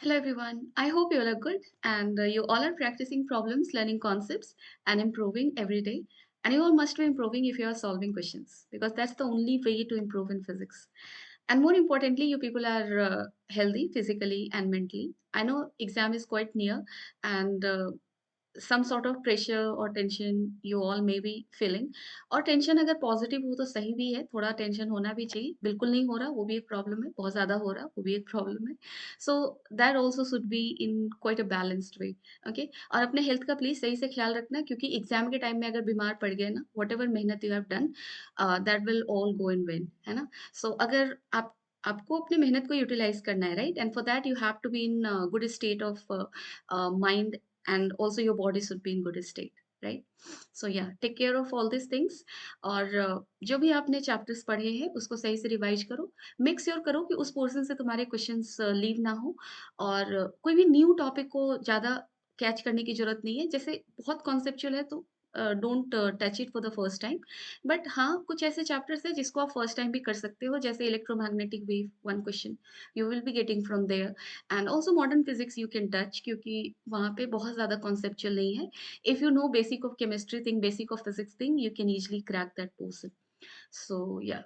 Hello everyone. I hope you all are good and you all are practicing problems, learning concepts, and improving every day. And you all must be improving if you are solving questions because that's the only way to improve in physics. And more importantly, you people are healthy physically and mentally. I know exam is quite near and some sort of pressure और tension you all may be feeling और tension अगर positive हो तो सही भी है, थोड़ा tension होना भी चाहिए, बिल्कुल नहीं हो रहा वो भी एक प्रॉब्लम है, बहुत ज़्यादा हो रहा वो भी एक प्रॉब्लम है। So that also should be in quite a balanced way. Okay, और अपने हेल्थ का प्लीज सही से ख्याल रखना क्योंकि एग्जाम के टाइम में अगर बीमार पड़ गए ना, वट एवर मेहनत you have done that will all go in when, है ना। सो अगर आपको अपनी मेहनत को यूटिलाइज करना है, right, and for that you have to be in good state of mind and also your body should be in good state, right? So yeah, take care of all these things और जो भी आपने chapters पढ़े हैं उसको सही से revise करो। मेक श्योर करो कि उस पोर्शन से तुम्हारे क्वेश्चंस लीव ना हो और कोई भी न्यू टॉपिक को ज़्यादा कैच करने की जरूरत नहीं है। जैसे बहुत कॉन्सेप्चुअल है तो don't touch it for the first time, but हाँ कुछ ऐसे चैप्टर्स हैं जिसको आप फर्स्ट टाइम भी कर सकते हो, जैसे electromagnetic wave, one question you will be getting from there, and also modern physics you can touch क्योंकि वहाँ पे बहुत ज़्यादा कॉन्सेप्चुअल नहीं है। If you know basic of chemistry thing, basic of physics thing, you can easily crack that portion. So yeah,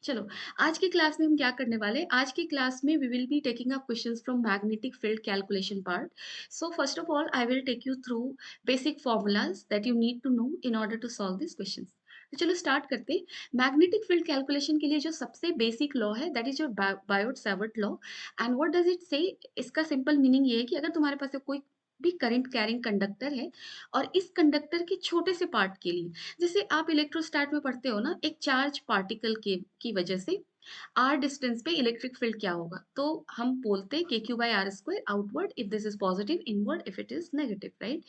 चलो आज की क्लास में हम क्या करने वाले हैं। आज की क्लास में we will be taking up questions from magnetic field calculation part. So first of all I will take you through basic formulas that you need to know in order to solve this questions. तो चलो start करते हैं। Magnetic field calculation के लिए जो सबसे basic law है that is your Biot Savart law. And what does it से, इसका सिंपल मीनिंग ये है कि अगर तुम्हारे पास कोई भी करंट कैरिंग कंडक्टर है और इस कंडक्टर के छोटे से पार्ट के लिए, जैसे आप इलेक्ट्रोस्टैट में पढ़ते हो ना, एक चार्ज पार्टिकल के की वजह से आर डिस्टेंस पे इलेक्ट्रिक फील्ड क्या होगा, तो हम बोलते हैं के Q by R square outward if this is positive, inward if it is negative, right.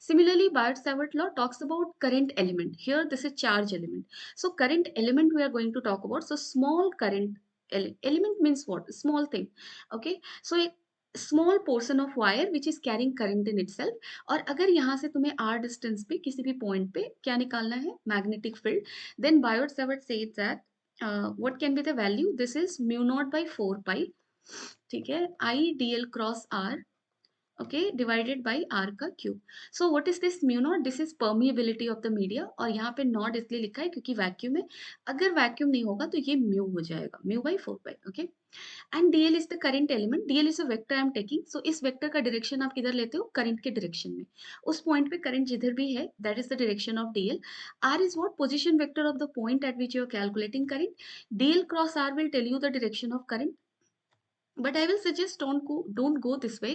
Similarly Biot Savart law talks about current element, here this is charge element. So current element we are going to talk about, so small current element means what, small thing, okay। So एक small portion of wire which is carrying current in itself, और अगर यहाँ से तुम्हें are distance पे किसी भी point पे क्या निकालना है, magnetic field, then Biot Savart says that what can be the value, this is mu naught by 4 pi, ठीक है, I D L cross R, okay, divided by R का cube. So what is this mu naught, this is permeability of the media, और यहाँ पे not इसलिए लिखा है क्योंकि वैक्यूम है, अगर वैक्यूम नहीं होगा तो ये म्यू हो जाएगा, mu by 4 pi, okay. And DL is the current element, DL is a vector I am taking, so इस वेक्टर का डायरेक्शन आप किधर लेते हो, करंट के डायरेक्शन में, उस पॉइंट पे करंट जिधर भी है that is the direction of dl. R is what, position vector of the point at which you are calculating current, dl cross R will tell you the direction of current, but I will suggest don't go this way.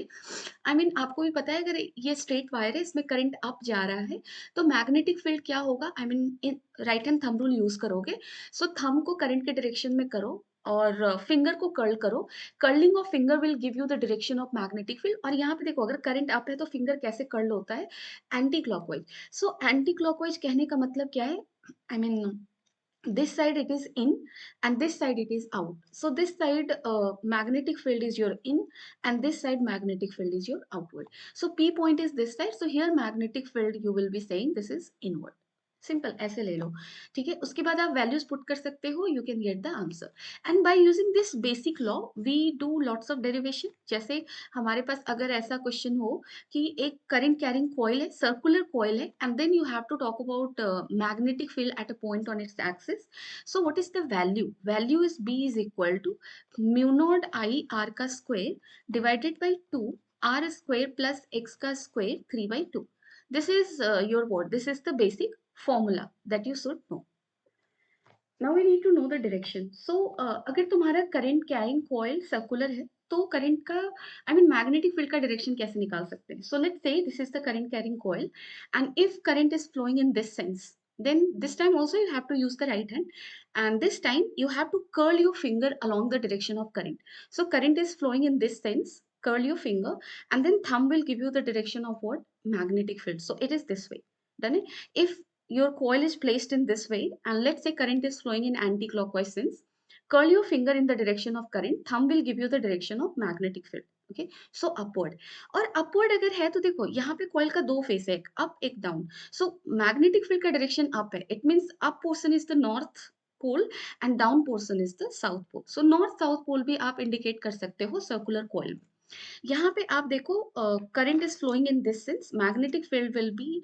I mean आपको भी पता है अगर ये straight wire है, इसमें current up जा रहा है, तो मैग्नेटिक फील्ड क्या होगा, I mean right hand thumb rule use करोगे। सो थंब को करंट के डायरेक्शन में करो और फिंगर को कर्ल करो, curling of finger will give you the direction of magnetic field. और यहाँ पे देखो अगर करंट अप है तो फिंगर कैसे कर्ल होता है, anti clockwise. So anti clockwise कहने का मतलब क्या है, I mean this side it is in and this side it is out, so this side magnetic field is your in and this side magnetic field is your outward, so p point is this side, so here magnetic field you will be saying this is inward, simple ऐसे ले लो, ठीक है। उसके बाद आप values put कर सकते हो, you can get the answer. And by using this basic law we do lots of derivation. जैसे हमारे पास अगर ऐसा क्वेश्चन हो कि एक करंट कैरिंग कॉइल है, सर्कुलर कॉइल है, and then you have to talk about magnetic field at a point on its axis, so what is the value, value is B is equal to mu naught I R का square divided by 2 R square plus x का square 3/2। this is your what, this is the basic formula that you should know. Now we need to know the direction. So अगर तुम्हारा current carrying coil circular है तो current का, I mean magnetic field का direction कैसे निकाल सकते हैं। So let's say this is the current carrying coil and if current is flowing in this sense, then this time also you have to use the right hand, and this time you have to curl your finger along the direction of current. So current is flowing in this sense, curl your finger, and then thumb will give you the direction of what, magnetic field. So it is this way, done it. If your coil is placed in this way and let's say current is flowing in anti-clockwise sense, curl your finger in the direction of current, thumb will give you the direction of magnetic field, okay। So upward, और upward अगर है तो देखो यहाँ पे coil का दो face है, एक up एक down, so magnetic field का direction up है, it means up portion is the north pole and down portion is the south pole, so north south pole भी आप indicate कर सकते हो circular coil में, यहाँ पे आप देखो current is flowing in this sense, magnetic field will be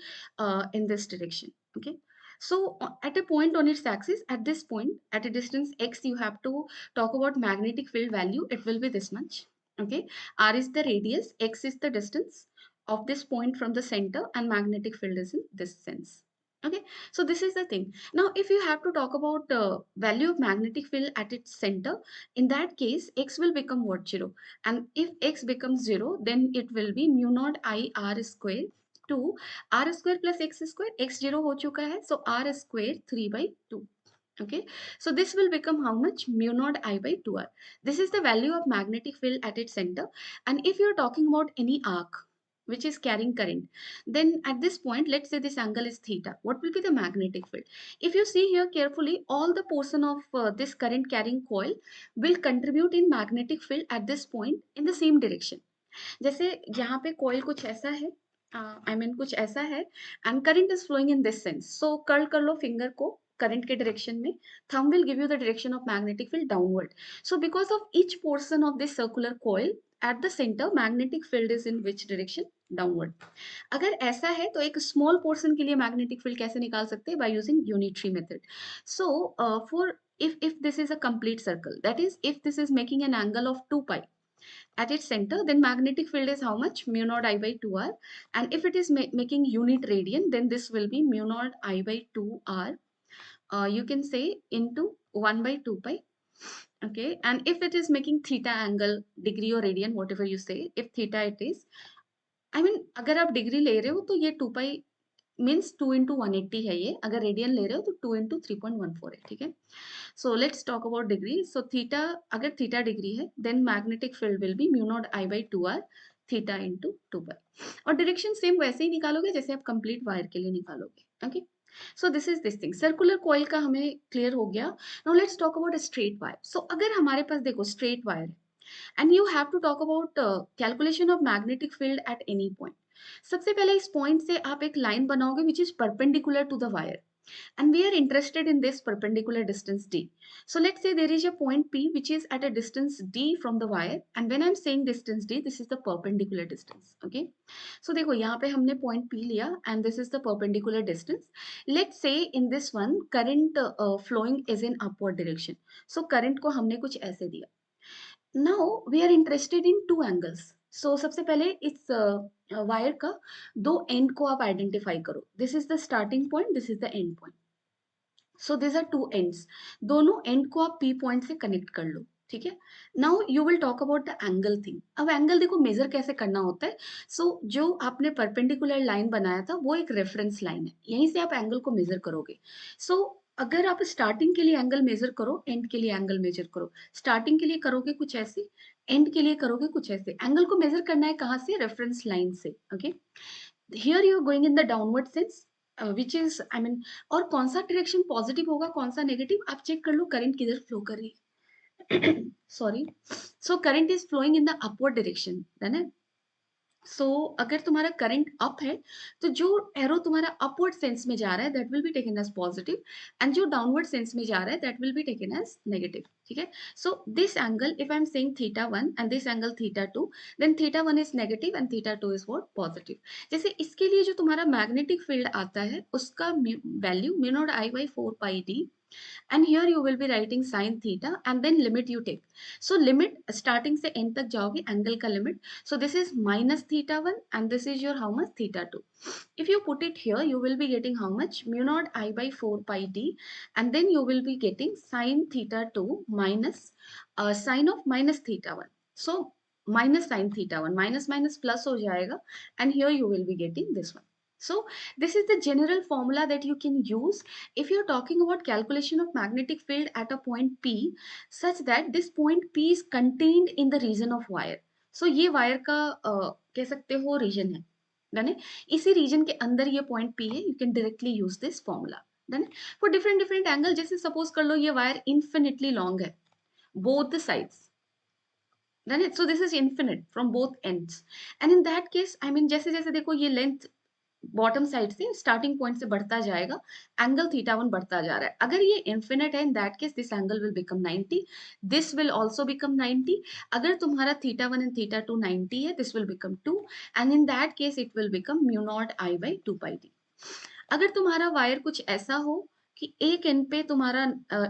in this direction. Okay, so at a point on its axis, at this point, at a distance x, you have to talk about magnetic field value. It will be this much. Okay, r is the radius, x is the distance of this point from the center, and magnetic field is in this sense. Okay, so this is the thing. Now if you have to talk about value of magnetic field at its center, in that case x will become what, 0. And if x becomes 0, then it will be mu naught I r square to r square plus x square. X 0 हो चुका है, so r square 3 by 2. Okay, so this will become how much? Mu naught I by 2r. This is the value of magnetic field at its center. And if you're talking about any arc which is carrying current, then at this point, let's say this angle is theta. What will be the magnetic field? If you see here carefully, all the portion of this current carrying coil will contribute in magnetic field at this point in the same direction. जैसे यहाँ पे coil कुछ ऐसा है, I mean कुछ ऐसा है, and current is flowing in this sense. So curl कर लो finger को current के direction में, thumb will give you the direction of magnetic field downward. So because of each portion of this circular coil at the center, magnetic field is in which direction? Downward. अगर ऐसा है तो एक small portion के लिए magnetic field कैसे निकाल सकते हैं? By using unitary method. So for if this is a complete circle, that is if this is making an angle of 2 pi at its center, then magnetic field is how much? Mu naught I by 2r. And if it is making unit radian, then this will be mu naught I by 2r. You can say into 1 by 2 pi. Okay, and if it is making theta angle, degree or radian, whatever you say, if theta it is, I mean अगर आप degree ले रहे हो तो ये 2 पाई means 2 into 180 है ये, अगर रेडियन ले रहे हो तो 2 इंटू 3.14 है, ठीक है. So let's talk about degree. So theta, अगर theta degree है, then magnetic field will be mu naught I by 2r theta into 2 pi. और direction same वैसे ही निकालोगे जैसे आप complete wire के लिए निकालोगे. Okay. So this is this thing. Circular coil का हमें clear हो गया. Now let's talk about a straight wire. So अगर हमारे पास देखो straight wire है, and you have to talk about calculation of magnetic field at any point. सबसे पहले इस point से आप एक line बनाओगे which is perpendicular to the wire. And we are interested in this perpendicular distance d. So let's say there is a point P which is at a distance d from the wire, and when I'm saying distance d, this is the perpendicular distance. Okay, so देखो यहाँ पे हमने point P लिया and this is the perpendicular distance. Let's say in this one current flowing is in upward direction. So current को हमने कुछ ऐसे दिया. Now we are interested in two angles. So सबसे पहले इस वायर का दो एंड को आप आइडेंटिफाई करो. This is the starting point, this is the end point. So this are two ends. दोनों एंड को आप पी पॉइंट से कनेक्ट कर लो, ठीक है. Now you will talk about the angle thing. अब एंगल देखो मेजर कैसे करना होता है. सो जो आपने परपेंडिकुलर लाइन बनाया था वो एक रेफरेंस लाइन है, यहीं से आप एंगल को मेजर करोगे. सो अगर आप स्टार्टिंग के लिए एंगल मेजर करो, एंड के लिए एंगल मेजर करो. स्टार्टिंग के लिए करोगे कुछ ऐसे, एंड के लिए करोगे कुछ ऐसे. एंगल को मेजर करना है कहाँ से? रेफरेंस लाइन से. Okay, here you are going in the downward sense which is I mean. और कौन सा डायरेक्शन पॉजिटिव होगा, कौन सा नेगेटिव, आप चेक कर लो करंट किधर फ्लो कर रही है. Sorry. So current is flowing in the upward direction, है. सो अगर तुम्हारा करंट अप है तो जो एरो तुम्हारा अपवर्ड सेंस में जा रहा है that will be taken as positive, and जो डाउनवर्ड सेंस में जा रहा है that will be taken as negative, ठीक है. So this angle, if I am saying theta 1 and this angle theta 2, then theta 1 is negative and theta 2 is what? Positive. जैसे इसके लिए जो तुम्हारा मैग्नेटिक फील्ड आता है उसका value mu naught I by 4 pi d, and here you will be writing sin theta and then limit you take. So limit starting से end तक जाओगे angle का limit. So this is minus theta 1 and this is your how much? Theta 2. If you put it here, you will be getting how much? Mu naught I by 4 pi d, and then you will be getting sin theta 2 minus sin of minus theta 1. So minus sin theta 1, minus minus plus हो जाएगा, and here you will be getting this one. So this is the general formula that you can use if you're talking about calculation of magnetic field at a point P, such that this point P is contained in the region of wire. So ये wire का कह सकते हो region है, done है. इसी region के अंदर ये point P है. You can directly use this formula, done है. For different different angle, जैसे suppose कर लो ये wire infinitely long है, both the sides, डन है. So this is infinite from both ends, and in that case I mean जैसे जैसे देखो ये length बॉटम साइड से स्टार्टिंग पॉइंट से बढ़ता जाएगा, एंगल थीटा वन बढ़ता जा रहा है। अगर ये इन्फिनिट है, इन that case this angle will become 90, this will also become 90। अगर तुम्हारा theta one and theta two 90 है, this will become 2, and in that case it will become mu naught I by 2 pi D. अगर तुम्हारा wire कुछ ऐसा हो कि एक एंड पे तुम्हारा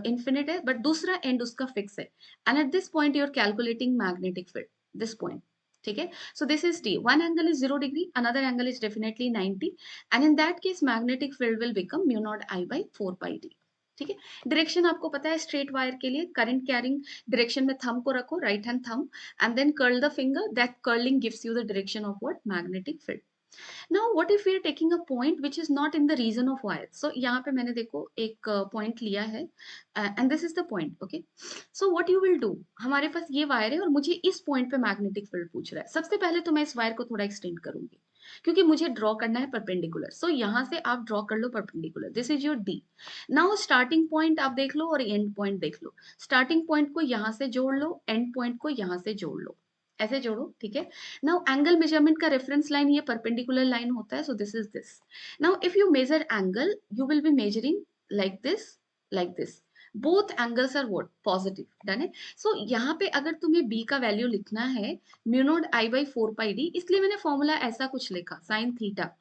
इन्फिनिट है बट दूसरा एंड उसका फिक्स है, and at this point you are calculating magnetic field, this point, ठीक है। So this is T, one angle is 0 degree, another angle is definitely 90, and in that case magnetic field will become mu naught I by 4 pi D. ठीक है। Direction आपको पता है, straight wire के लिए current carrying direction में thumb को रखो, right hand thumb, and then curl the finger, that curling gives you the direction of what, magnetic field. Now what if we are taking a point which is not in the region of wire? So यहाँ पे मैंने देखो एक point लिया है, and this is the point, okay? So what you will do, हमारे पास ये wire है और मुझे इस पॉइंट पे मैग्नेटिक फील्ड पूछ रहा है। सबसे पहले तो मैं इस वायर को थोड़ा एक्सटेंड करूंगी क्योंकि मुझे ड्रॉ करना है परपेंडिकुलर। सो यहाँ से आप ड्रॉ कर लो perpendicular, this is your D. Now starting point आप देख लो और एंड पॉइंट देख लो। स्टार्टिंग पॉइंट को यहाँ से जोड़ लो, एंड पॉइंट को यहाँ से जोड़ लो, ऐसे जोड़ो, ठीक है। नाउ एंगल मेजरमेंट का रेफरेंस लाइन ये परपेंडिकुलर लाइन होता है, so this is this. Now if you measure angle, you will be measuring like this, like this, both angles are what, positive, done है। सो यहाँ पे अगर तुम्हें बी का वैल्यू लिखना है mu naught I by 4 pi D, इसलिए मैंने फॉर्मूला ऐसा कुछ लिखा, sine theta,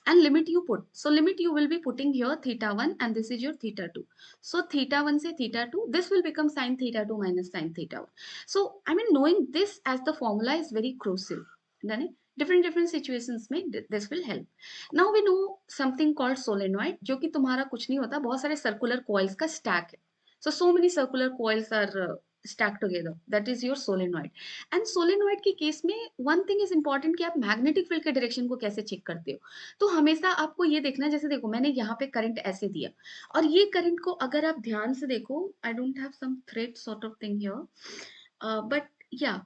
and limit you put, so limit you will be putting here theta 1 and this is your theta 2. So theta 1 say theta 2, this will become sin theta 2 minus sin theta 1. So I mean knowing this as the formula is very crucial, done it? Different situations में this will help. Now we know something called solenoid, जो कि तुम्हारा कुछ नहीं होता, बहुत सारे circular coils का stack है। So many circular coils are stacked together, that is your solenoid. And solenoid के केस में वन थिंग इज इंपॉर्टेंट कि आप मैग्नेटिक फील्ड के डायरेक्शन को कैसे चेक करते हो। तो हमेशा आपको ये देखना है, जैसे देखो मैंने यहाँ पे करंट ऐसे दिया और ये करंट को अगर आप ध्यान से देखो, I don't have some thread sort of thing here, but या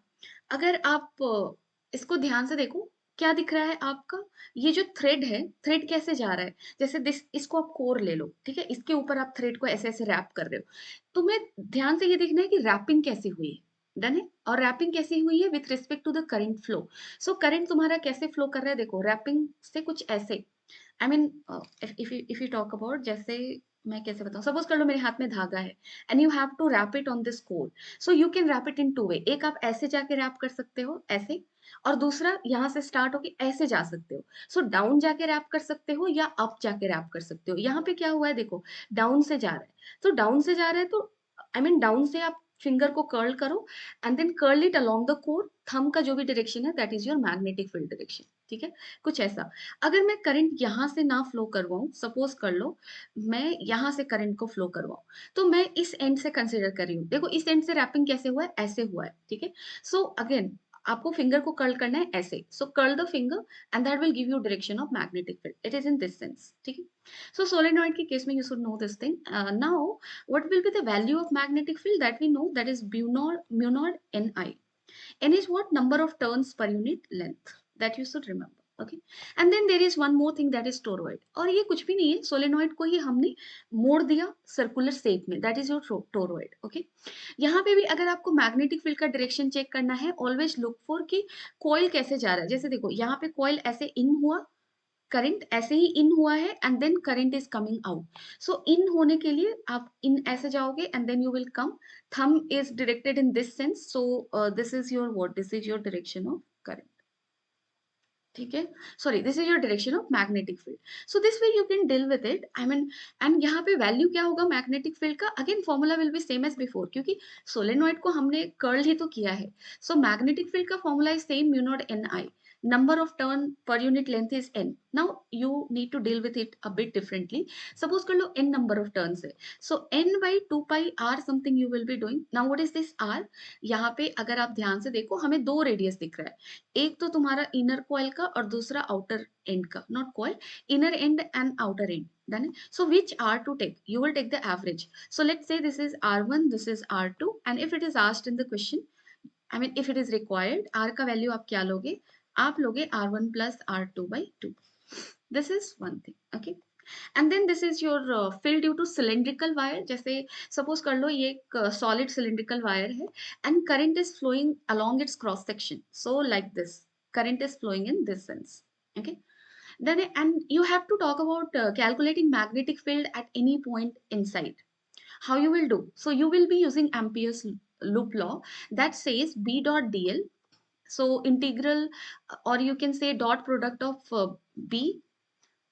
अगर आप इसको ध्यान से देखो, क्या दिख रहा है आपका, ये जो थ्रेड है, थ्रेड कैसे जा रहा है, जैसे दिस, इसको आप कोर ले लो, ठीक है, इसके ऊपर आप थ्रेड को ऐसे ऐसे रैप कर रहे हो। तुम्हें ध्यान से ये देखना है कि रैपिंग कैसे हुई है, डन है। और रैपिंग कैसी हुई है with respect to the current flow. So current तुम्हारा कैसे फ्लो कर रहा है, देखो रैपिंग से कुछ ऐसे, I mean if you talk about, जैसे मैं कैसे बताऊं, सपोज कर लो मेरे हाथ में धागा है and you have to wrap it on this core. So you can wrap it in two way, एक आप ऐसे जाके रैप कर सकते हो ऐसे, और दूसरा यहाँ से स्टार्ट होके ऐसे जा सकते हो। सो डाउन जाके रैप कर सकते हो या अप जाके रैप कर सकते हो। यहाँ पे क्या हुआ है देखो, डाउन से जा रहा है, तो डाउन से जा रहा है तो आई मीन डाउन से आप फिंगर को कर्ल करो and then curl it along the core, thumb का जो भी डायरेक्शन है that is your magnetic field direction, ठीक है। कुछ ऐसा। अगर मैं करंट यहाँ से ना फ्लो करवाऊं, सपोज कर लो मैं यहाँ से करंट को फ्लो करवाऊं, तो मैं इस एंड से कंसिडर कर रही हूँ, देखो इस एंड से रैपिंग कैसे हुआ है, ऐसे हुआ है, ठीक है। सो अगेन आपको फिंगर को कर्ल करना है ऐसे, so curl the finger and that will give you direction of magnetic field, it is in this sense, ठीक है। सो सोलेनॉइड के केस में you should know this thing. Now what will be the value of magnetic field, that we know, that is mu naught Ni. N is what, number of turns per unit length, that you should remember, okay. And then there is one more thing, that is toroid, और ये कुछ भी नहीं है, solenoid को ही हमने मोड़ दिया सर्कुलर शेप में, that is your toroid, okay. यहाँ पे भी अगर आपको मैग्नेटिक फील्ड का डायरेक्शन चेक करना है, ऑलवेज लुक फॉर कि कॉइल कैसे जा रहा है। जैसे देखो यहाँ पे कॉइल ऐसे इन हुआ, करंट ऐसे ही इन हुआ है and then current is coming out. So in होने के लिए आप इन ऐसे जाओगे and then you will come, thumb is directed in this sense, so this is your what, this is your direction of current, ठीक है। Sorry, this is your direction of magnetic field. So this way you can deal with it, I mean. And यहाँ पे value क्या होगा magnetic field का, again formula will be same as before, क्योंकि solenoid को हमने कर्ल ही तो किया है। सो मैग्नेटिक फील्ड का formula is same, mu naught N I, number of turn per unit length is n. Now you need to deal with it a bit differently. Suppose कर लो n number of turns है, so n by 2 pi r something you will be doing. Now what is this r? यहाँ पे अगर आप ध्यान से देखो हमें दो रेडियस दिख रहा है, एक तो तुम्हारा इनर कॉइल का और दूसरा आउटर एंड का, not coil, inner and and outer and, done it? So which r to take, you will take the average. So let's say this is r1, this is r2, and if it is asked in the question, I mean if it is required, r का value आप क्या लोगे, आप लोगे r1 plus r2 by 2. This is one thing, okay. And then this is your fill due to cylindrical wire. जैसे suppose कर लो ये एक solid cylindrical wire है and current is flowing along its cross section, so like this current is flowing in this sense, okay. Then and you have to talk about calculating magnetic field at any point inside. How you will do? So you will be using Ampere's loop law that says B dot dl. So integral, or you can say dot product of B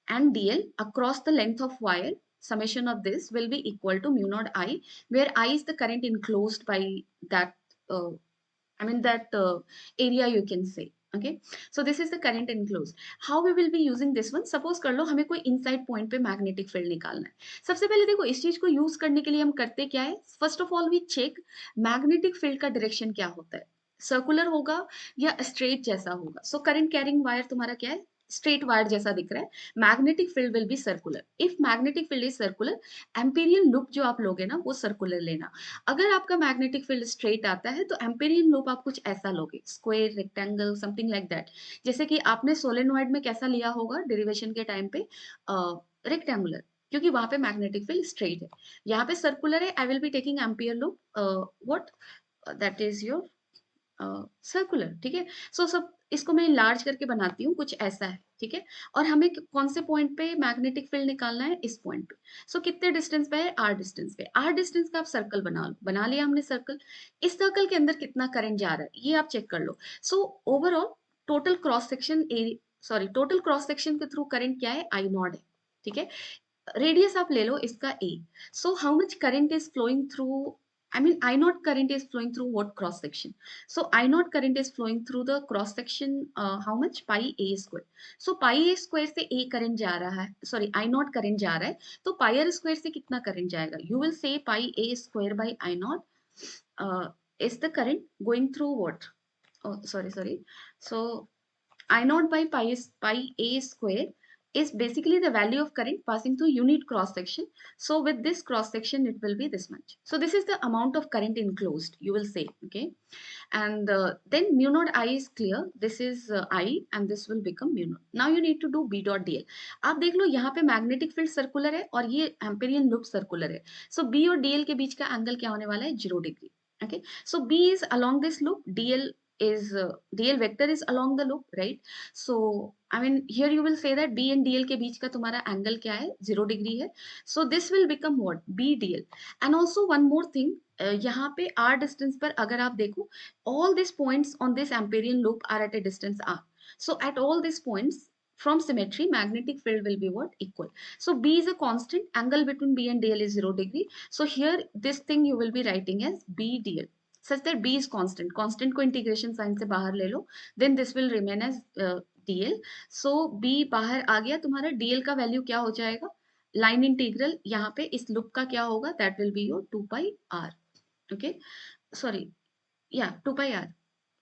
and dl across the length of wire, summation of this will be equal to mu naught I, where I is the current enclosed by that uh, that area you can say. Okay, so this is the current enclosed. How we will be using this one? Suppose कर लो हमें कोई inside point पे magnetic field निकालना है. सबसे पहले देखो इस चीज को यूज करने के लिए हम करते क्या है, first of all we check magnetic field का डायरेक्शन क्या होता है, सर्कुलर होगा या स्ट्रेट जैसा होगा. सो करंट कैरिंग वायर तुम्हारा क्या है, स्ट्रेट वायर जैसा दिख रहा है. Magnetic field will B circular. If magnetic field is circular, Amperian loop जो आप लोगे ना वो सर्कुलर लेना. अगर आपका मैग्नेटिक फील्ड स्ट्रेट आता है तो एम्पेरियन लूप आप कुछ ऐसा लोगे, square, rectangle, something like that. जैसे कि आपने सोलेनॉइड में कैसा लिया होगा डेरिवेशन के टाइम पे, रेक्टेंगुलर, क्योंकि वहां पे मैग्नेटिक फील्ड स्ट्रेट है. यहाँ पे सर्कुलर है, I will be taking ampere loop, what that is your circular. ठीक है, सो सब इसको मैं लार्ज करके बनाती हूँ, कुछ ऐसा है. ठीक है, और हमें कौन से पॉइंट पे मैग्नेटिक फील्ड निकालना है, इस पॉइंट पे. सो कितने डिस्टेंस पे है, आर डिस्टेंस पे. आर डिस्टेंस का आप सर्कल बना लो, बना लिया हमने सर्कल. इस सर्कल के अंदर कितना करंट जा रहा है ये आप चेक कर लो. So overall total cross section sorry total cross section के थ्रू करंट क्या है, आई नॉट है. ठीक है, रेडियस आप ले लो इसका a. So how much current is flowing through, I mean I naught current is flowing through what cross section? So I naught current is flowing through the cross section, how much, pi a square. So pi a square से a current जा रहा है, sorry I naught current जा रहा है, तो pi r square से कितना current जाएगा? You will say pi a square by I naught is the current going through what? Oh sorry. So I naught by pi a square is basically the value of current passing through unit cross section. So with this cross section, it will be this much. So this is the amount of current enclosed, you will say, okay. And then mu naught I is clear. This is I and this will become mu naught. Now you need to do B dot dl. आप देख लो यहाँ पे magnetic field circular है और ये Amperian loop circular है. So B और dl के बीच का एंगल क्या होने वाला है, 0 degree. Okay, so B is along this loop, dl vector is along the loop, right? So I mean here you will say that B and dl के बीच का तुम्हारा एंगल क्या है, 0 डिग्री है. So this will become what, B dl. And also one more thing, यहाँ पे r distance पर अगर आप देखो, all these points on this Amperian loop are at a distance r. So at all these points from symmetry, magnetic field will be what, equal. So B is a constant, angle between B and dl is 0 degree. So here this thing you will be writing as B dl, such that B is constant. Constant को integration sign से बाहर ले लो, then this will remain as dl. So B बाहर आ गया, तुम्हारा dl का value क्या हो जाएगा, लाइन इंटीग्रल यहाँ पे इस लूप का क्या होगा, that will be your 2 pi r. Okay, sorry, yeah, 2 pi r.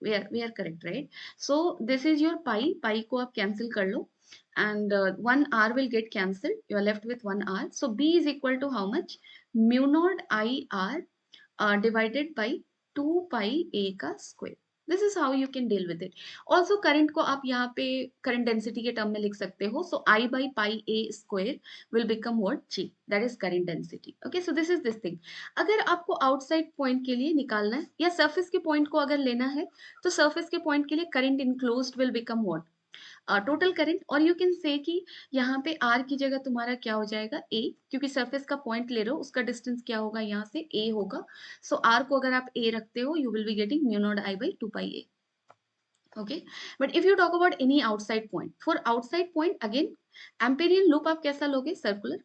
We are correct, right? So this is your pi को आप cancel कर लो, and one r will get cancelled, you are left with 1 r. So B is equal to how much, mu naught I r divided by 2 pi a का square. This is how you can deal with it. Also current को आप यहाँ पे current density के term में लिख सकते हो. So I by pi a square will become what, G. That is current density. Okay, so this is this thing. अगर आपको outside point के लिए निकालना है या surface के point को अगर लेना है, तो surface के point के लिए current enclosed will become what, total current. और यू कैन से कि यहाँ पे आर की जगह तुम्हारा क्या हो जाएगा, ए, क्योंकि सरफेस का पॉइंट ले रहे हो, उसका डिस्टेंस क्या होगा, यहाँ से ए होगा. सो आर को अगर आप ए रखते हो, you will be getting mu naught I by 2 pi A. Okay, but if you talk about any outside point, for outside point again Amperian loop आप कैसा लोगे, सर्कुलर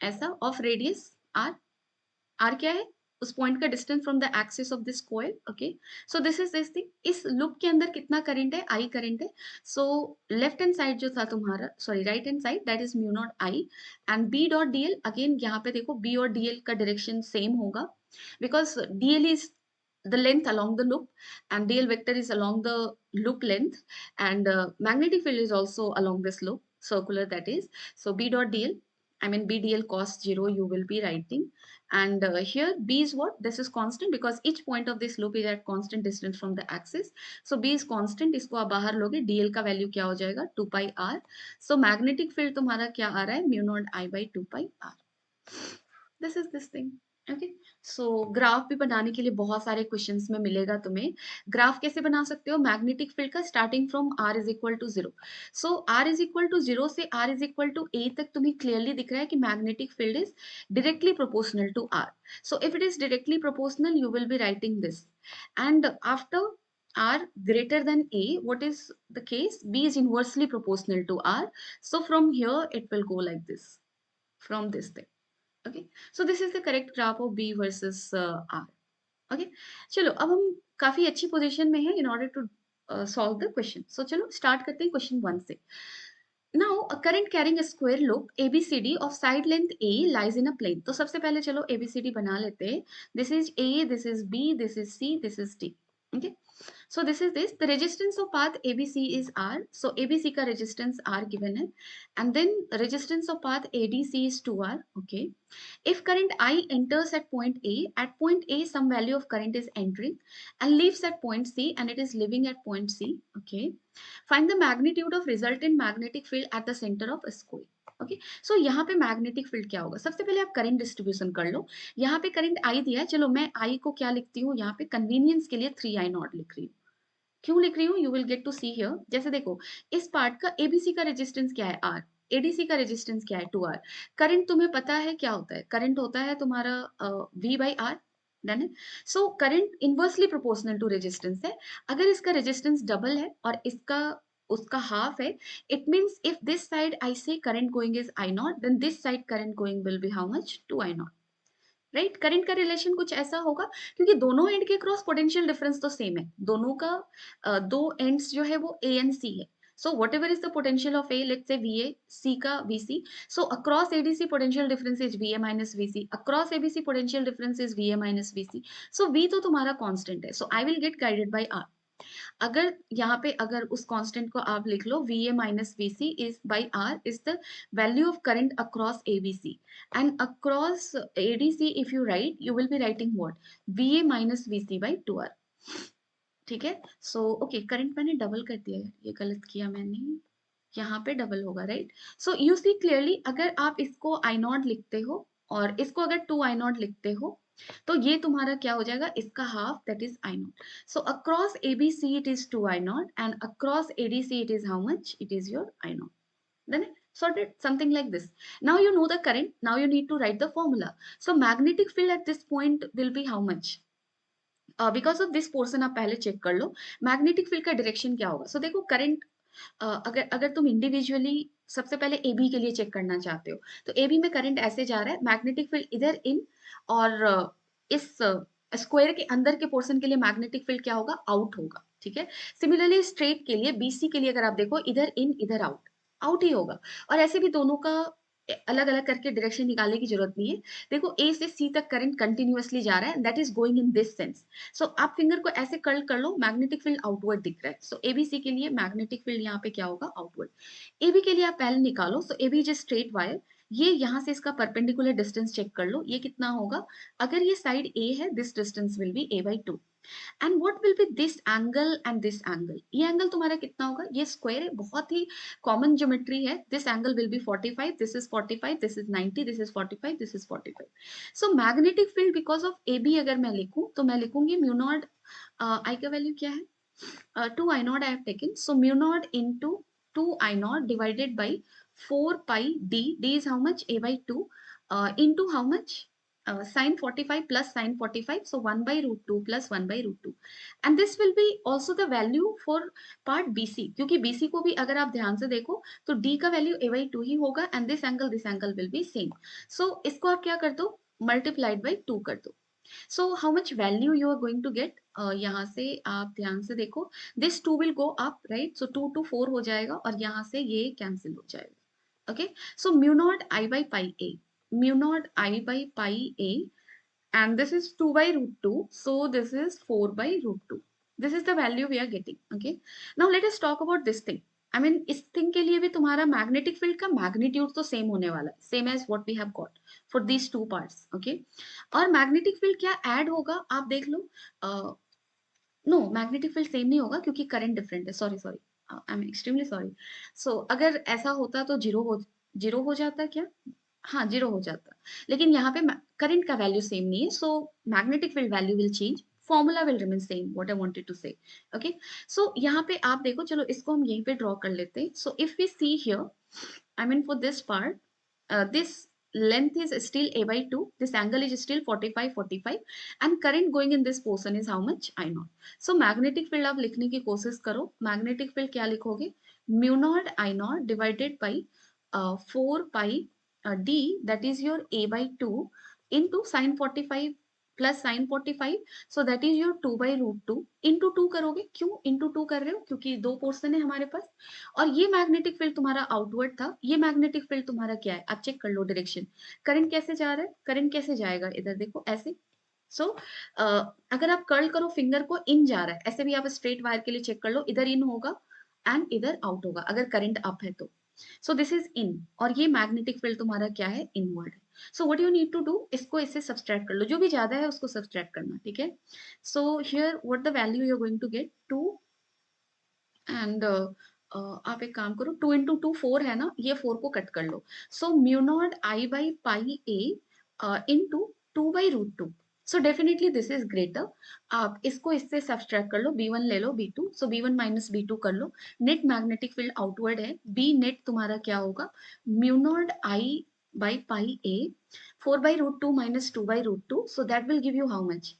ऐसा, ऑफ रेडियस आर. आर क्या है, उस पॉइंट का distance from the axis of this coil. Okay, so this is this thing. इस loop के अंदर कितना करंट है, आई करंट है. सो लेफ्ट हैंड साइड जो था तुम्हारा, sorry right hand side, that is mu naught I. And B dot DL, again यहाँ पे देखो बी और डीएल का डायरेक्शन सेम होगा, because DL is the length along the loop and dl vector is along the loop length, and magnetic field is also along this loop, circular that is. So b dot dl, I mean b dl cos 0 you will be writing. And here b is what, this is constant because each point of this loop is at constant distance from the axis. So b is constant, इसको आप बाहर लोगे, dl का value क्या हो जाएगा, 2 pi r. So magnetic field तुम्हारा क्या आ रहा है, mu naught I by 2 pi r. This is this thing. Okay. So graph भी बनाने के लिए बहुत सारे क्वेश्चंस में मिलेगा तुम्हें। ग्राफ कैसे बना सकते हो मैग्नेटिक फील्ड का, starting from r is equal to 0। So r is equal to 0 से r is equal to a तक तुम्हें क्लियरली दिख रहा है कि magnetic field is directly proportional to r। So if it is directly proportional you will be writing this, and after r greater than a, what is the case? B is inversely proportional to r, so from here it will go like this, from this thing. Okay, so this is the correct graph of B versus R. Okay, चलो अब हम काफी अच्छी position में हैं in order to solve the question. So चलो start करते हैं question 1 से. Now a current carrying a square loop ABCD of side length A lies in a plane. तो सबसे पहले चलो ABCD बना लेते हैं. This is A, this is B, this is C, this is D. Okay. So this is this. The resistance of path ABC is R. So ABC का resistance R given है, and then resistance of path ADC is 2R. Okay. If current I enters at point A some value of current is entering and leaves at point C and it is leaving at point C. Okay. Find the magnitude of resultant magnetic field at the center of a square. Okay, so यहाँ पे magnetic field क्या होगा, सबसे पहले आप current distribution कर लो। यहाँ पे करंट आई दिया है, चलो मैं आई को क्या लिखती हूँ, यहाँ पे कन्वीनियंस के लिए 3I0 लिख रही हूँ। क्यों लिख रही हूँ, you will get to see here. जैसे देखो इस पार्ट का एबीसी का रेजिस्टेंस क्या है आर, एडीसी का रेजिस्टेंस क्या है 2R। करंट तुम्हें पता है क्या होता है, करंट होता है तुम्हारा V बाई आर, डन है। So current inversely proportional to resistance है। अगर इसका रेजिस्टेंस डबल है और इसका उसका हाफ है, it means if this side I say current going is I naught, then this side current going will be how much, 2I0। Right, current का relation कुछ ऐसा होगा, क्योंकि दोनों एंड के क्रॉस पोटेंशियल डिफरेंस तो सेम है, दोनों का दो एंड्स जो है वो ए एंड सी है। So whatever is the potential of A, let's say V A, C का V C, so across ADC potential difference is V A minus V C, across ABC potential difference is V A minus V C. So V तो तुम्हारा constant है, so I will get guided by R. अगर यहाँ पे अगर उस constant को आप लिख लो, V A minus V C is by R is the value of current across ABC, and across ADC if you write you will be writing what, V A minus V C by 2R। ठीक है, so okay, current मैंने double कर दिया है, ये गलत किया मैंने, यहाँ पे डबल होगा, right. So you see clearly, अगर आप इसको आई नॉट लिखते हो और इसको अगर 2I0 लिखते हो, तो ये तुम्हारा क्या हो जाएगा, इसका half, that is I0। So across ABC it is 2I0 and across ADC it is how much, it is your I0। then sorted something like this. Now you know the current, now you need to write the formula. So magnetic field at this point will be how much, because of this portion आप पहले check कर लो magnetic field का direction क्या होगा। सो देखो current, अगर अगर तुम इंडिविजुअली सबसे पहले ए बी के लिए चेक करना चाहते हो, तो ए बी में करंट ऐसे जा रहा है, मैग्नेटिक फील्ड इधर इन, और इस स्क्वायर के अंदर के पोर्शन के लिए मैग्नेटिक फील्ड क्या होगा, आउट होगा। ठीक है, सिमिलरली स्ट्रेट के लिए बीसी के लिए अगर आप देखो, इधर इन इधर आउट, आउट ही होगा। और ऐसे भी दोनों का अलग अलग करके डायरेक्शन निकालने की जरूरत नहीं है। देखो ए से सी तक करंट कंटिन्यूअसली जा रहा है, that is going in this sense. So आप फिंगर को ऐसे कर्ल कर लो, मैग्नेटिक फील्ड आउटवर्ड दिख रहा है। सो एबीसी के लिए मैग्नेटिक फील्ड यहाँ पे क्या होगा, आउटवर्ड। एबी के लिए आप पहले निकालो, so AB is straight wire, ये यहाँ से इसका परपेंडिकुलर डिस्टेंस चेक कर लो, ये कितना होगा। अगर ये साइड ए है, this distance will be A/2। And what will be this angle and this angle, ये एंगल तुम्हारा कितना होगा, ये स्क्वायर है, बहुत ही कॉमन ज्योमेट्री है। This angle will be 45, this is 45, this is 90, this is 45, this is 45। So magnetic field because of A B अगर मैं लिखूं, तो मैं लिखूंगी म्यू नॉट, आई का वैल्यू क्या है, 2I0 I have taken, so mu naught into 2I0 divided by 4 pi d, d is how much, A/2, into how much, sine 45 plus sine 45, so 1 by root 2 plus 1 by root 2, and this will be also the value for part BC, क्योंकि BC को भी अगर आप ध्यान से देखो तो D का वैल्यू A/2 ही होगा, and this angle will be same, so इसको आप क्या कर दो, multiplied by 2 कर दो। So how much value you are going to get, यहाँ से आप ध्यान से देखो, this 2 will go up, right, so 2 to 4 हो जाएगा और यहाँ से ये कैंसिल हो जाएगा। Okay, so mu naught I by pi A, mu naught I by pi A, and this is 2 by root 2, so this is 4 by root 2, this is the value we are getting। okay, now let us talk about this thing। I mean इस thing के लिए भी तुम्हारा magnetic field का magnitude तो same होने वाला है, same as what we have got for these two parts. Okay, और मैग्नेटिक फील्ड क्या ऐड होगा, आप देख लो, नो मैग्नेटिक फील्ड सेम नहीं होगा क्योंकि करंट डिफरेंट है, sorry sorry, I am extremely sorry. So अगर ऐसा होता तो जीरो हो जाता क्या, हाँ, 0 हो जाता। लेकिन यहाँ पे करंट का वैल्यू सेम नहीं है, so magnetic field value will change, formula will remain same, what I wanted to say. Okay, so यहाँ पे आप देखो, चलो इसको हम यहीं पे ड्रॉ कर लेते हैं। So if we see here, I mean for this part, this length is still a by 2, this angle is still 45 45, and current going in this portion is how much? I know. So magnetic field आप लिखने की कोशिश करो। magnetic field क्या लिखोगे? Mu naught I naught divided by 4 pi d, that is your a by 2 into sin 45 plus sin 45, so that is your 2 by root 2 into 2 करोगे। क्यों into 2 कर रहे हो? क्योंकि दो पोर्शन है हमारे पास। और ये मैग्नेटिक फील्ड तुम्हारा आउटवर्ड था, ये मैग्नेटिक फील्ड तुम्हारा क्या है? आप चेक कर लो डायरेक्शन। करंट कैसे जा रहा है? करंट कैसे जाएगा? इधर देखो ऐसे। सो अगर आप कर्ल करो फिंगर को, इन जा रहा है। ऐसे भी आप स्ट्रेट वायर के लिए चेक कर लो, इधर इन होगा एंड इधर आउट होगा अगर करंट अप है तो। सो दिस इज इन, और ये मैग्नेटिक फील्ड तुम्हारा क्या है? इनवर्ड है। So what you need to do, इसको इससे सब्सट्रैक्ट कर लो, जो भी ज्यादा है उसको सब्सट्रैक्ट करना, ठीक है। So here what the value you are going to get, 2 and आप एक काम करो, 2 इंटू टू 4 है ना, ये 4 को कट कर लो। So mu naught I by pi A into 2 by root 2। So definitely this is greater. आप इसको इससे सब्सट्रैक्ट कर लो, b1 ले लो b2, सो b1 माइनस b2 कर लो। नेट मैग्नेटिक फील्ड आउटवर्ड है, b नेट तुम्हारा क्या होगा? Mu naught I by pi A 4 by root 2 minus 2 by root 2, so that will give you how much?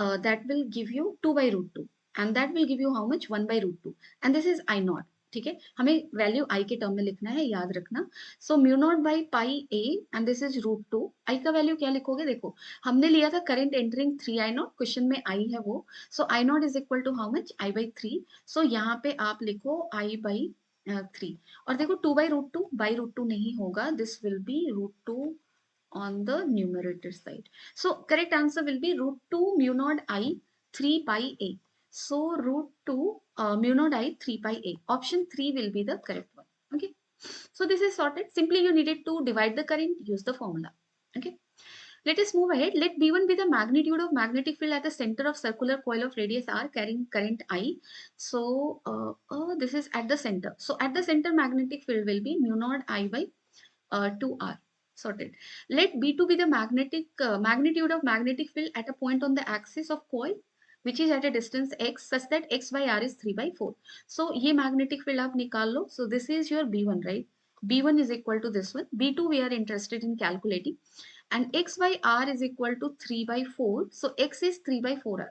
That will give you 2 by root 2, and that will give you how much? 1 by root 2, and this is I naught. ठीक है, हमें value आई के term में लिखना है, याद रखना। So mu naught by pi A and this is root 2। I का वैल्यू क्या लिखोगे? देखो हमने लिया था current entering 3 I naught, question में आई है वो। So I naught is equal to how much? I by 3। So यहाँ पे आप लिखो आई बाई 3। और देखो 2 बाई रूट टू नहीं होगा, this will be root 2 on the numerator side. So correct answer will be root 2 mu naught I 3 pi a. So root 2 mu naught I 3 pi a. Option 3 will be the correct one. Okay. So this is sorted. Simply you needed to divide the current, use the formula. Okay. Let us move ahead. Let B1 be the magnitude of magnetic field at the center of circular coil of radius r carrying current I. So this is at the center. So at the center magnetic field will be mu naught I by 2r. Sorted. Let B2 be the magnitude of magnetic field at a point on the axis of coil which is at a distance x such that x by r is 3 by 4. So ये magnetic field आप निकाल लो. So this is your B1, right? B1 is equal to this one. B2 we are interested in calculating. And x by r is equal to 3 by 4. So x is 3 by 4r.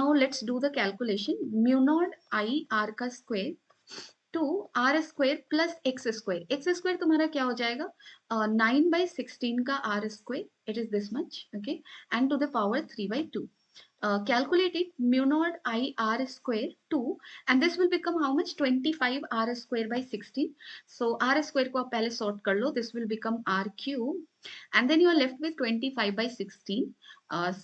Now let's do the calculation. Mu naught I r का square two R square plus X square. X square तुम्हारा क्या हो जाएगा? 9/16 का R square, it is this much, okay, and to the power 3/2। Calculate it, mu naught I r square 2, and this will become how much? 25 r square by 16. So r square को आप पहले sort कर लो, this will become r cube, and then you are left with 25 by 16.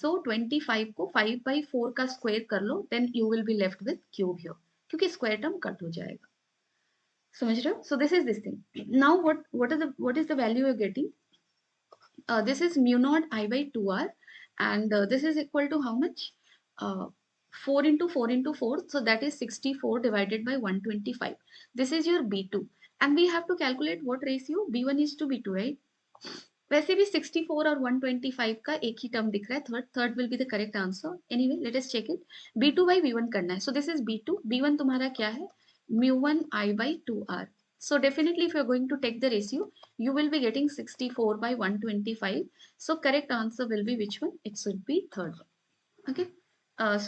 So 25 को 5/4 का square कर लो, then you will be left with cube here, क्योंकि square term cut हो जाएगा। समझ रहे हो? So this is this thing. Now what is the value you're getting? This is mu naught I by 2r, and this is equal to how much? 4 into 4 into 4, so that is 64 divided by 125. This is your B2, and we have to calculate what ratio? B1 is to B2, right? वैसे भी 64 और 125 का एक ही term दिख रहा है, third will be the correct answer. Anyway let us check it. B2 by B1 करना है, so this is B2, B1 तुम्हारा क्या है? mu1 I by 2r. So definitely if you're going to take the ratio, you will be getting 64 by 125. So correct answer will be which one? It should be third one. Okay.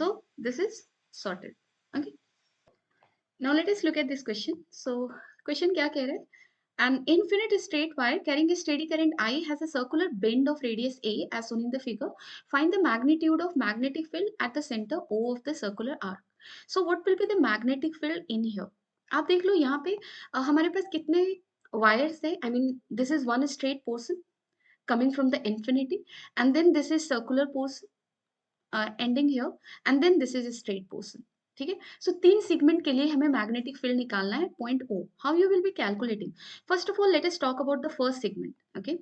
So this is sorted. Okay. Now let us look at this question. So question क्या कह रहा है? An infinite straight wire carrying a steady current I has a circular bend of radius A as shown in the figure. Find the magnitude of magnetic field at the center O of the circular arc. So what will be the magnetic field in here? आप देख लो यहाँ पे हमारे पास कितने wires है? I mean this is one straight portion coming from the infinity, and then this is circular portion ending here, and then this is a straight portion. ठीक है, सो तीन सेगमेंट के लिए हमें मैग्नेटिक फील्ड निकालना है point O. How you will be calculating? First of all let us talk about the first segment. Okay,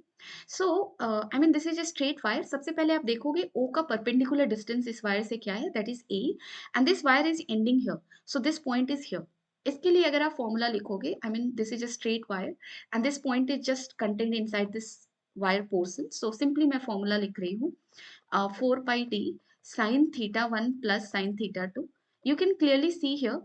so I mean this is a straight wire. सबसे पहले आप देखोगे ओ का परपेंडिकुलर डिस्टेंस इस वायर से क्या है, that is a, and this wire is ending here, so this point is here. इसके लिए अगर आप फॉर्मूला लिखोगे, आई mean this is a straight wire and this point is just contained inside this wire portion. So simply मैं formula लिख रही हूँ, 4 pi t sin theta 1 plus sin theta 2. You can clearly see here,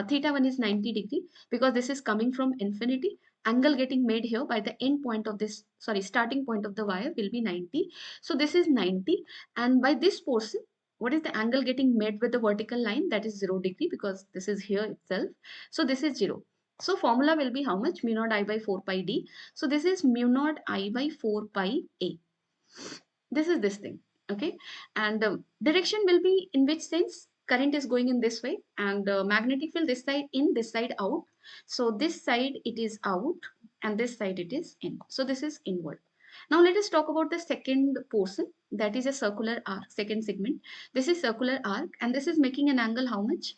theta 1 is 90 degree because this is coming from infinity. Angle getting made here by the end point of this, sorry, starting point of the wire will be 90. So this is 90, and by this portion, what is the angle getting made with the vertical line? That is 0 degree because this is here itself. So this is 0. So formula will be how much? Mu naught I by 4 pi d. So this is mu naught I by 4 pi a. This is this thing, okay. And direction will be in which sense? Current is going in this way, and magnetic field this side in, this side out. So this side it is out, and this side it is in. So this is inward. Now let us talk about the second portion, that is a circular arc, second segment. This is circular arc, and this is making an angle how much?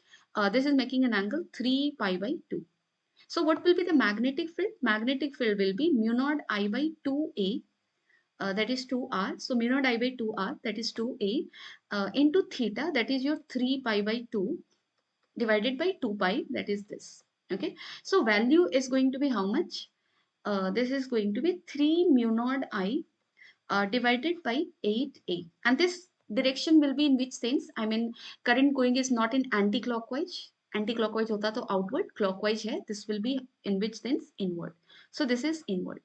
This is making an angle 3 pi by 2. So what will be the magnetic field? Magnetic field will be mu naught I by 2a, that is 2r. So mu naught I by 2r, that is 2a, into theta, that is your 3 pi by 2, divided by 2 pi, that is this. Okay. So value is going to be how much? This is going to be 3 mu naught I divided by 8a. And this direction will be in which sense? I mean, current going is not in anti-clockwise. Anti-clockwise hota to outward, clockwise hai. This will be in which sense? Inward. So this is inward.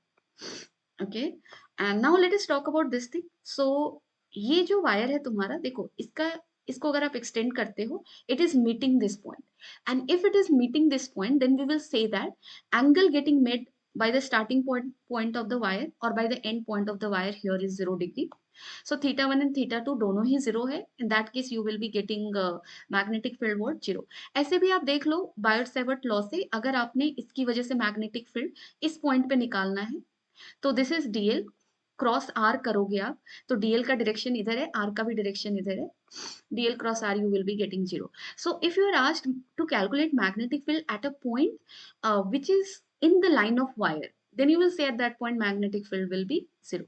Okay. And now let us talk about this thing. So ये जो wire है तुम्हारा, देखो इसका, इसको अगर आप extend करते हो, it is meeting this point. And if it is meeting this point, then we will say that angle getting made by the starting point of the wire or by the end point of the wire here is 0 degree. So theta 1 and theta 2 दोनों ही 0 है. In that case you will be getting magnetic field what? 0. ऐसे भी आप देख लो Biot-Savart law से, अगर आपने इसकी वजह से मैग्नेटिक फील्ड इस पॉइंट पे निकालना है, तो this is DL, cross R करोगे आप, तो डीएल का डायरेक्शन इधर है, आर का भी डायरेक्शन इधर है, DL cross R you will be getting 0. So if you are asked to calculate magnetic field at a point which is in the line of wire, then you will say at that point magnetic field will be 0.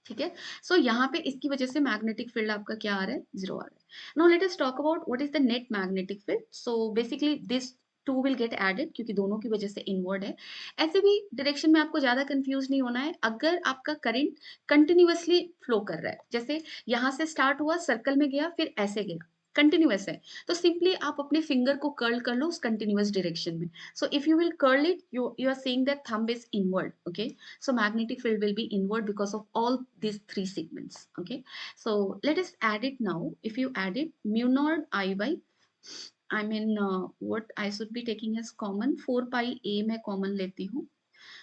ठीक है. सो यहाँ पे इसकी वजह से magnetic field आपका क्या आ रहा है? 0 आ रहा है. Now let us talk about what is the net magnetic field. So basically this two will get added क्योंकि दोनों की वजह से इनवर्ड है. ऐसे भी डायरेक्शन में आपको ज्यादा कंफ्यूज नहीं होना है. अगर आपका करंट कंटिन्यूअसली फ्लो कर रहा है, जैसे यहाँ से स्टार्ट हुआ, सर्कल में गया, फिर ऐसे गया, कंटिन्यूअस है, तो सिंपली आप अपने फिंगर को कर्ल कर लो उस कंटिन्यूअस डायरेक्शन में. सो if you will curl it, you are seeing that thumb is inward. Okay. So magnetic field will be inward because of all these three segments. Okay. So let us add it now. If you add it, mu naught I by, I mean what I should be taking as common, 4 pi a मैं common लेती हूँ.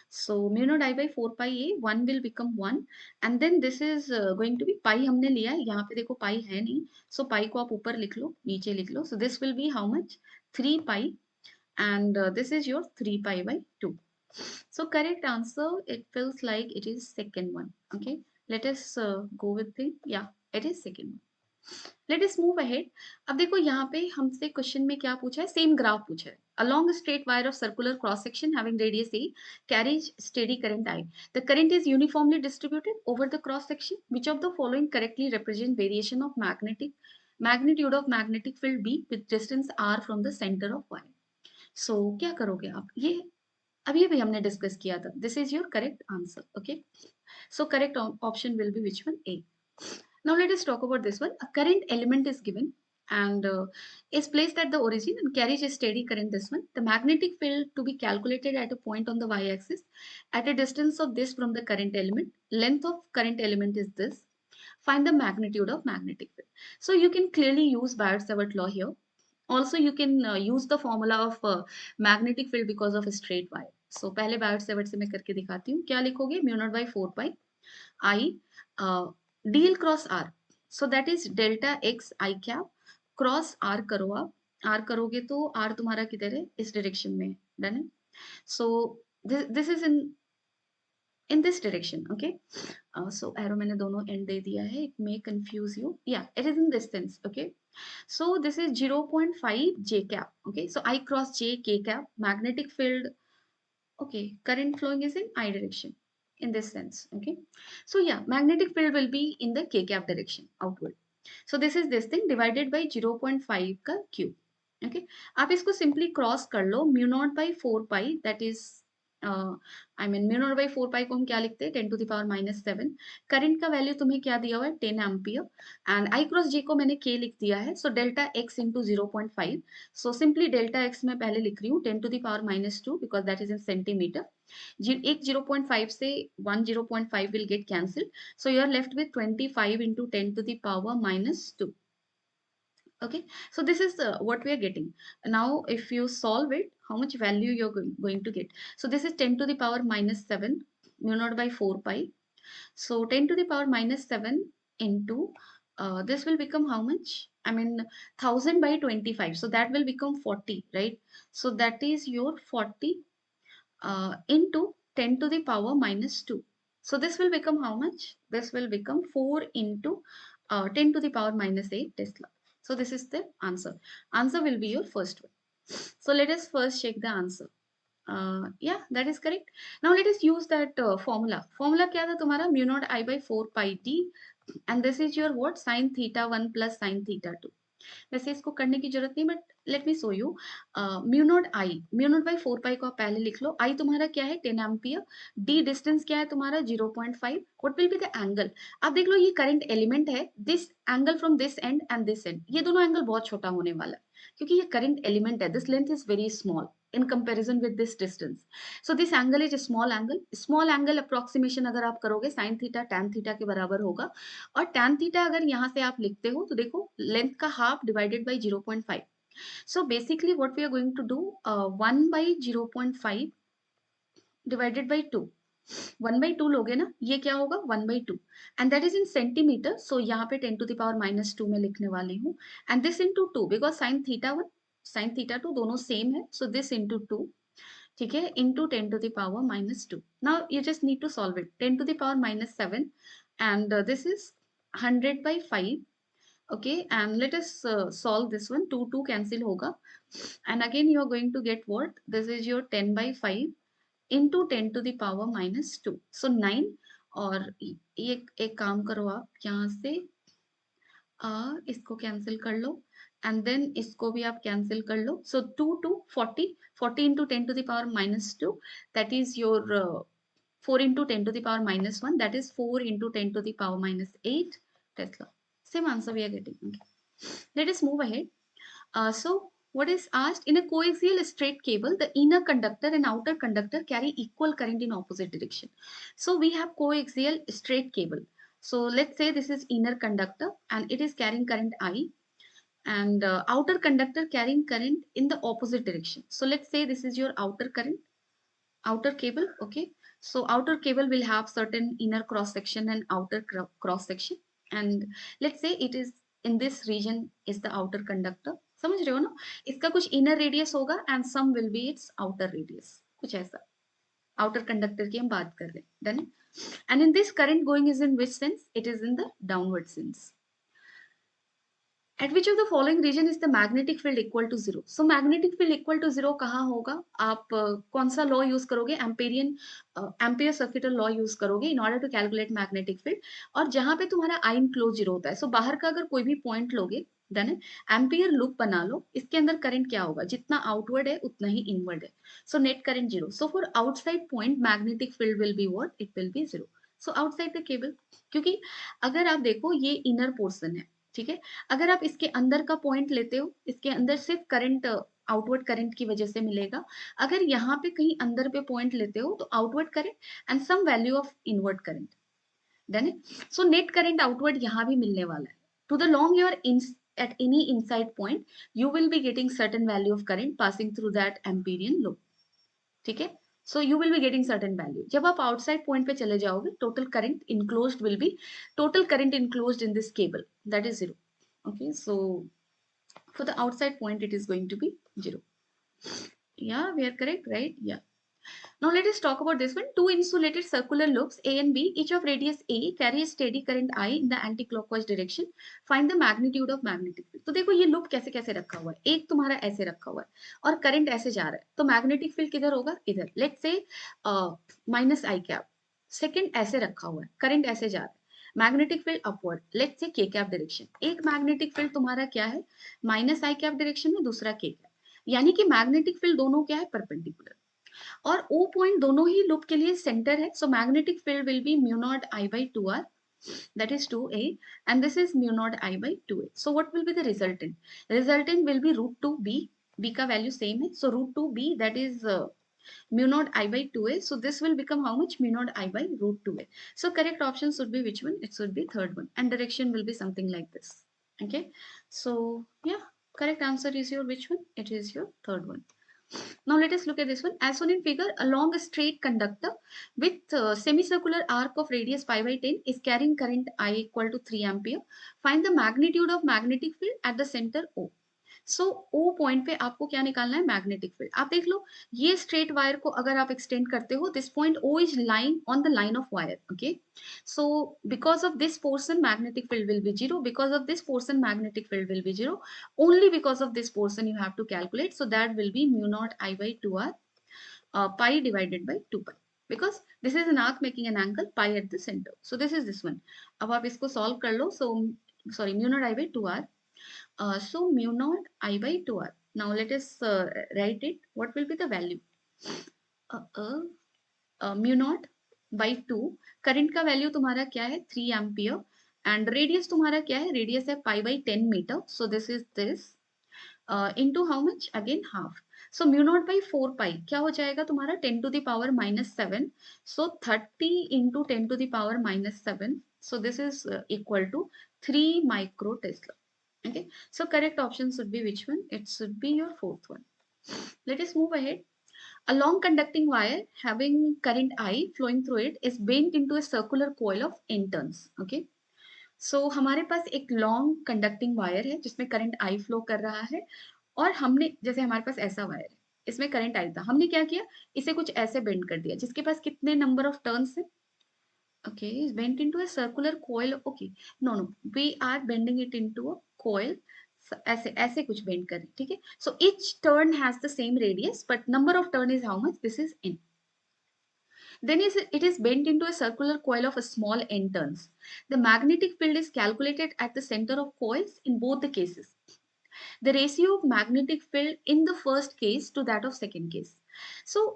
So mu naught I by 4 pi a, 1 will become 1, and then this is going to be pi हमने लिया है, यहाँ पे देखो pi है नहीं, so pi को आप ऊपर लिख लो, नीचे लिख लो. So this will be how much? 3 pi, and this is your 3 pi by 2. So correct answer, it feels like it is second one. Okay, let us go with the, yeah, it is second one. Let us move ahead. अब देखो यहाँ पे हमसे question में क्या पूछा है, same graph पूछा है. Along a straight wire of circular cross section having radius A carries steady current I. The current is uniformly distributed over the cross section. Which of the following correctly represent variation of magnitude of magnetic field B with distance R from the center of wire? So क्या करोगे आप? ये अभी अभी हमने discuss किया था. This is your correct answer. Okay. So correct option will be which one? A. Now let us talk about this one. A current element is given and is placed at the origin and carries a steady current. This one. The magnetic field to be calculated at a point on the y-axis at a distance of this from the current element. Length of current element is this. Find the magnitude of magnetic field. So you can clearly use Biot-Savart law here. Also you can use the formula of magnetic field because of a straight wire. So पहले Biot-Savart से मैं करके दिखाती हूँ. क्या लिखोगे? Mu naught by 4 pi I dl cross r. So that is delta x I cap cross r करो आप. r करोगे तो r तुम्हारा किधर है? इस डायरेक्शन में. डन है. So this is in this direction. Okay. So arrow मैंने दोनों end दे दिया है. It may confuse you. Yeah, it is in this sense. Okay. So this is 0.5 j cap. Okay. So I cross j k cap. Magnetic field. Okay. Current flowing is in I direction. In this sense. Okay. So yeah, magnetic field will be in the k cap direction outward. So this is this thing divided by 0.5 का cube. Okay. आप इसको simply cross कर लो. Mu naught by 4 pi, that is I mean mu naught by 4 pi को हम क्या लिखते हैं 10⁻⁻7। Current का वैल्यू तुम्हें क्या दिया हुआ है 10 एम्पियर एंड आई क्रॉस जे को मैंने के लिख दिया है, so delta x into 0.5। So simply delta x मैं पहले लिख रही हूँ 10⁻⁻2 because that is in centimetre. एक 0.5 से 1 0.5 will get cancelled, so you are left with 25 into 10⁻⁻2. Okay, so this is what we are getting. Now if you solve it, how much value you're going to get? So this is 10⁻⁻7 mu naught by 4 pi. So 10⁻⁻7 into this will become how much? I mean 1000 by 25, so that will become 40, right? So that is your 40 into 10 to the power minus 2. So this will become how much? This will become 4 into 10 to the power minus 8 Tesla. So this is the answer. Answer will be your first one. So let us first check the answer. Yeah, that is correct. Now let us use that formula. Formula क्या था तुम्हारा? Mu naught I by 4 pi d, and this is your what? Sin theta 1 plus sin theta 2. वैसे इसको करने की जरूरत नहीं, but let me show you. Mu naught by 4 pi को आप पहले लिख लो। आई तुम्हारा क्या है 10 एम्पियर, डी डिस्टेंस क्या है तुम्हारा 0.5। What will be the angle? आप देख लो ये करंट एलिमेंट है, this angle from this and and this and, ये दोनों एंगल बहुत छोटा होने वाला है क्योंकि ये करंट एलिमेंट है। This length is very small in comparison with this distance, so this angle is a small angle approximation अगर आप करोगे sin theta tan theta के बराबर होगा। और tan theta अगर यहाँ से आप लिखते हो तो देखो लेंथ का half divided by 0.5। So basically what we are going to do 1 by 0.5 divided by 2। 1/2 लोगे ना, ये क्या होगा 1/2 and that is in centimetre. So यहाँ पे 10 to the power minus 2 में लिखने वाली हूँ and this into 2 because sign theta 1 sine theta 2 दोनों सेम है, सो दिस इंटू 2, ठीक है, into 10 to the power minus 2। Now you just need to solve it. 10 to the power minus 7 and this is 100 by 5। okay, and let us solve this one। 2 2 cancel hoga and again you are going to get what? This is your 10 by 5 into 10 to the power minus 2, so 9। और ये एक काम करो आप यहाँ से इसको cancel कर लो एंड देन इसको भी आप कैंसिल कर लो। सो 2 2 40, 40 into 10 to the power minus 2, that is your 4 into 10 to the power minus 1, that is 4 into 10 to the power minus 8 Tesla। Same answer we are getting. Okay. Let us move ahead. So what is asked? In a coaxial straight cable, the inner conductor and outer conductor carry equal current in opposite direction. So we have coaxial straight cable. So let's say this is inner conductor and it is carrying current I, and outer conductor carrying current in the opposite direction. So let's say this is your outer current, outer cable. Okay, so outer cable will have certain inner cross section and outer cross section, and let's say it is in this region is the outer conductor। समझ रहे हो ना? इसका कुछ inner radius होगा and some will be its outer radius, कुछ ऐसा। outer conductor की हम बात कर रहे हैं, done. and in this current going is in which sense? It is in the downward sense। At which of the following region is the magnetic field equal to 0? So magnetic field equal to 0 कहाँ होगा? आप कौन सा law use करोगे? Ampere circuital law use करोगे in order to calculate magnetic field. और जहां पे तुम्हारा आई इनक्लोज 0 होता है, सो बाहर का अगर कोई भी पॉइंट लोगे, देन एम्पियर लूप बना लो, इसके अंदर करंट क्या होगा? जितना आउटवर्ड है उतना ही इनवर्ड है, so net current 0। So for outside point magnetic field will be what? It will B 0। So outside the cable, क्योंकि अगर आप देखो ये इनर पोर्सन है, ठीक है, अगर आप इसके अंदर का पॉइंट लेते हो, इसके अंदर सिर्फ करंट आउटवर्ड करंट की वजह से मिलेगा। अगर यहाँ पे कहीं अंदर पे पॉइंट लेते हो तो outward current and some value of inward current, done है। सो नेट करंट आउटवर्ड यहाँ भी मिलने वाला है। To the long you are in at any inside point, you will be getting certain value of current passing through that amperian loop, ठीक है। So you will be getting certain value. जब आप outside point पे चले जाओगे, total current enclosed will be, total current enclosed in this cable, that is 0। okay, so for the outside point it is going to be 0। yeah, we are correct, right? Yeah. Now let us talk about this one। Two insulated circular loops A and B, each of radius A, carry a steady current I in the anti-clockwise direction। Find the magnitude of magnetic field। तो देखो ये loop कैसे कैसे रखा हुआ है, एक तुम्हारा ऐसे रखा हुआ है और करंट ऐसे जा रहा है, तो मैग्नेटिक फील्ड किधर होगा? इधर। Let's say minus I cap, second ऐसे रखा हुआ है, करंट ऐसे जा रहा है, magnetic field upward, let's say के कैप डायरेक्शन। एक मैग्नेटिक फील्ड तुम्हारा क्या है? माइनस आई कैप डायरेक्शन में, दूसरा के कैप, यानी कि मैग्नेटिक फील्ड दोनों क्या है? परपेंडिकुलर। और O पॉइंट दोनों ही लूप के लिए सेंटर है, so magnetic field will B mu naught I by 2r, that is 2a, and this is mu naught I by 2a. So what will be the resultant? Resultant will be root 2b. B का value same है, so root 2b, that is mu naught I by 2a. So this will become how much? Mu naught I by root 2a. So correct option should be which one? It should be third one, and direction will be something like this. Okay, so yeah, correct answer is your which one? It is your third one. Now let us look at this one. As shown in figure, a long straight conductor with semicircular arc of radius pi by 10 is carrying current I equal to 3 ampere. Find the magnitude of magnetic field at the center O. So O point पे आपको क्या निकालना है? Magnetic field. आप देख लो, ये straight wire को अगर आप एक्सटेंड करते हो, this point O is line on the line of wire. Okay, so because of this portion magnetic field will be 0, because of this portion magnetic field will be 0, only because of this portion you have to calculate, so that will be mu naught I by 2r, pi divided by 2 pi, because this is an arc making an angle pi at the center. So this is this one. अब आप इसको solve कर लो. So sorry, mu naught I by 2r. So mu naught I by 2r. Now let us write it. What will be the value? Mu naught by 2. Current का value तुम्हारा क्या है? 3 ampere. And radius तुम्हारा क्या है? Radius है pi by 10 metre. So this is this into how much? Again half. So mu naught by 4 pi क्या हो जाएगा तुम्हारा? 10 to the power minus 7. So 30 into 10 to the power minus 7. So this is equal to 3 micro tesla. Okay, so correct option should be which one? It should be your fourth one. Let us move ahead. A long conducting wire having current I flowing through it is bent into a circular coil of n turns. Okay, so हमारे पास एक long conducting wire है जिसमें current I flow कर रहा है, और हमने जैसे हमारे पास ऐसा वायर है, इसमें करंट I था, हमने क्या किया? इसे कुछ ऐसे बेंड कर दिया जिसके पास कितने नंबर ऑफ टर्न्स है? Okay, is bent into a circular coil. Okay, no, we are bending it into a coil. ऐसे ऐसे कुछ बेंड करें, ठीक है. सो each turn has the same radius, but number of turn is how much? This is n. Then it is bent into a circular coil of a small n turns. The magnetic field is calculated at the center of coils in both the cases. The ratio of magnetic field in the first case to that of second case. So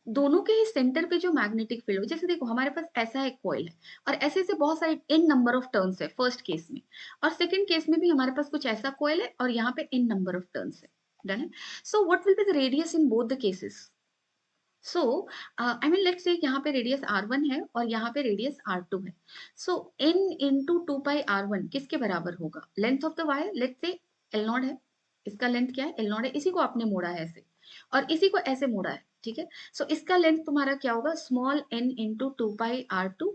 दोनों के ही centre पे जो magnetic field है, जैसे देखो हमारे पास ऐसा एक कॉइल है और ऐसे ऐसे बहुत सारे n नंबर ऑफ टर्न्स है फर्स्ट केस में, और सेकंड केस में भी हमारे पास कुछ ऐसा कॉइल है और यहाँ पे n नंबर ऑफ टर्न्स है. डन है. So what will be the radius in both the cases? So I mean let's say यहाँ पे रेडियस r1 है और यहाँ पे रेडियस r2 है. सो n इंटू 2 पाई r1 किसके बराबर होगा? Length of the wire, let's say L0 है, इसका लेंथ क्या है? L0 है. इसी को आपने मोड़ा है ऐसे और इसी को ऐसे मोड़ा है, ठीक है. सो इसका लेंथ तुम्हारा क्या होगा? Small n into 2 pi r2,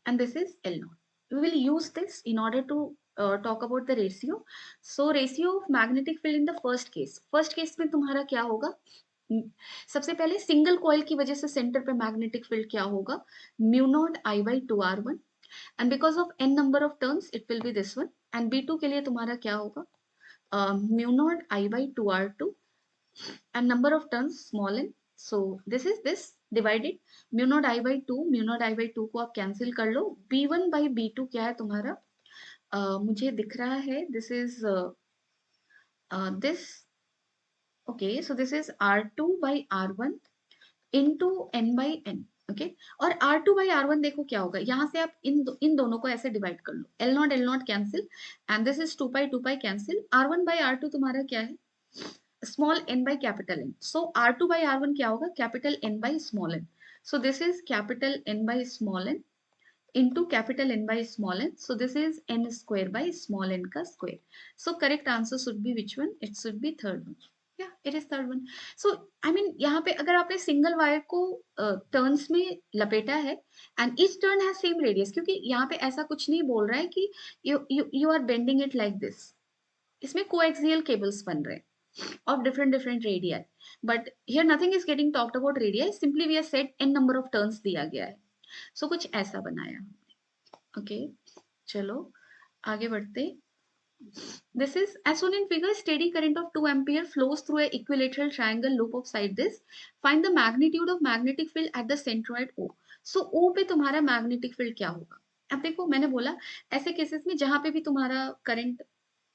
and this is L0. We will use this in order to talk about the ratio. So ratio of magnetic field in the first case. First case में तुम्हारा क्या होगा? सबसे पहले single coil की वजह से centre पे मैग्नेटिक फील्ड क्या होगा? Mu not I by 2r1, and because of n number of turns it will be this one. And B2 के लिए तुम्हारा क्या होगा? Mu not I by 2r2, and number of turns small n. So this is this divided mu naught I by 2. mu naught I by 2 को आप cancel कर लो. B1 by B2 क्या है तुम्हारा? मुझे दिख रहा है this is this. Okay, so this is R2 by R1 into n by n. Okay, और R2 by R1 देखो क्या होगा, यहाँ से आप इन दोनों को ऐसे डिवाइड कर लो. L not cancel, and this is 2 pi cancel. R1 by R2 तुम्हारा क्या है? Small n by capital n. So R2 by R1 क्या होगा? Capital n by small n. So this is capital n by small n into capital N by small n. So this is n square by small n का square. So correct answer should be which one? It should be third one. Yeah, it is third one. So I mean यहाँ पे अगर आपने single wire को turns में लपेटा है and each turn has same radius, क्योंकि यहाँ पे ऐसा कुछ नहीं बोल रहा है कि you are bending it like this. इसमें coaxial cables बन रहे हैं of different radii. But here nothing is getting talked about radii. Simply we have said n number of turns दिया गया है. सो कुछ ऐसा बनाया. ओके, चलो आगे बढ़ते. This is as shown in figure. Steady current of 2 ampere flows through a equilateral triangle loop of side this. Find the magnitude of magnetic field at the centroid O. So O पे तुम्हारा magnetic field क्या होगा? अब देखो मैंने बोला ऐसे cases में जहां पे भी तुम्हारा करंट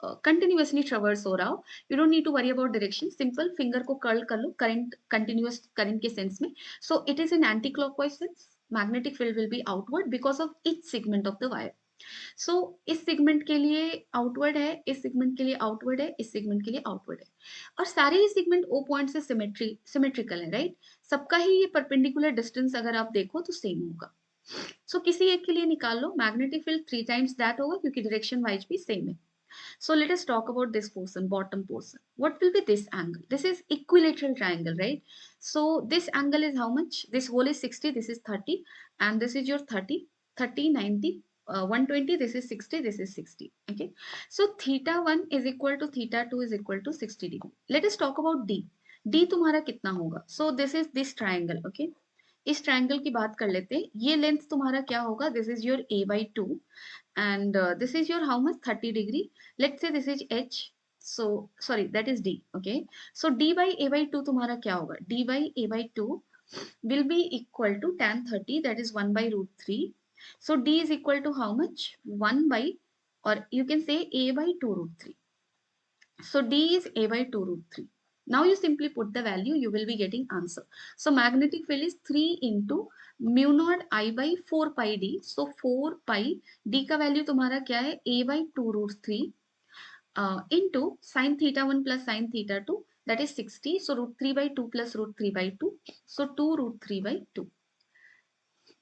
कंटिन्यूअसली ट्रेवर्स हो रहा हो, you don't need to worry about direction, simple finger को कर्ल कर लो करंट, कंटिन्यूअस करंट के सेंस में. So it is in anti clockwise sense, magnetic field will be outward because of each segment of the wire. So इस segment के लिए outward है, इस सेगमेंट के लिए आउटवर्ड है, इस सेगमेंट के लिए आउटवर्ड है, और सारे ही सेगमेंट ओ पॉइंट से सिमेट्रिकल है, राइट. सबका ही ये परपेंडिकुलर डिस्टेंस अगर आप देखो तो सेम होगा. सो किसी एक के लिए निकाल लो, मैग्नेटिक फील्ड 3 times दैट होगा क्योंकि डायरेक्शन वाइज भी सेम है. So let us talk about this portion, bottom portion. What will be this angle? This is equilateral triangle, right? So this angle is how much? This whole is 60, this is 30, and this is your 30, 30, 90, 120, this is 60, this is 60. Okay. So theta 1 is equal to theta 2 is equal to 60 degree. Let us talk about D. D तुम्हारा कितना होगा? So this is this triangle, okay? इस triangle की बात कर लेते हैं. ये लेंथ तुम्हारा क्या होगा? This is your a/2 and this is your how much? 30 degree. Let's say this is h, so sorry, that is d. Okay, so d by a/2 तुम्हारा क्या होगा? d by a/2 will be equal to tan 30, that is 1 by root 3. So d is equal to how much? 1 by, or you can say a by 2 root 3. So d is a by 2 root 3. Now you simply put the value, you will be getting answer. So magnetic field is 3 into mu naught I by 4 pi d. So 4 pi d का value तुम्हारा क्या है? A by 2 root 3 into sin theta 1 plus sin theta 2, that is 60. So root 3 by 2 plus root 3 by 2. So 2 root 3 by 2.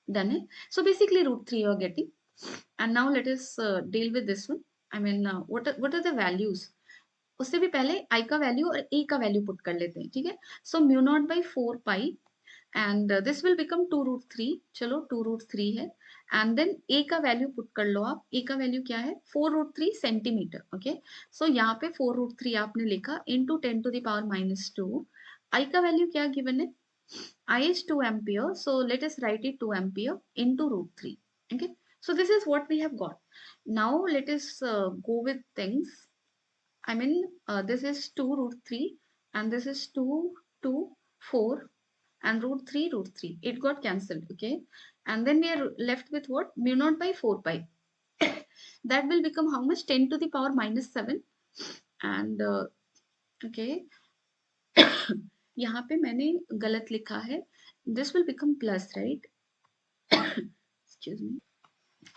Done it. So basically root 3 you are getting. And now let us deal with this one. I mean, what are the values? उससे भी पहले आई का value और ए का value put कर लेते हैं, ठीक है. So mu naught by 4 pi and this will become 2 root 3. चलो 2 रूट 3 है, एंड देन ए का वैल्यू पुट कर लो आप. ए का वैल्यू क्या है? 4 रूट 3 सेंटीमीटर. ओके, सो यहाँ पे 4 रूट 3 आपने लिखा into 10 to the power minus 2. I का वैल्यू क्या गिवन है? I is 2 ampere, so let us write it 2 ampere into root 3. Okay, so this is what we have got. Now let us go with things. I mean, this is 2 root 3 and this is 2, 2, 4 and root 3, root 3. It got cancelled, okay? And then we are left with what? Mu naught by 4 pi. That will become how much? 10 to the power minus 7. And, okay. यहाँ पे मैंने गलत लिखा है. This will become plus, right? Excuse me.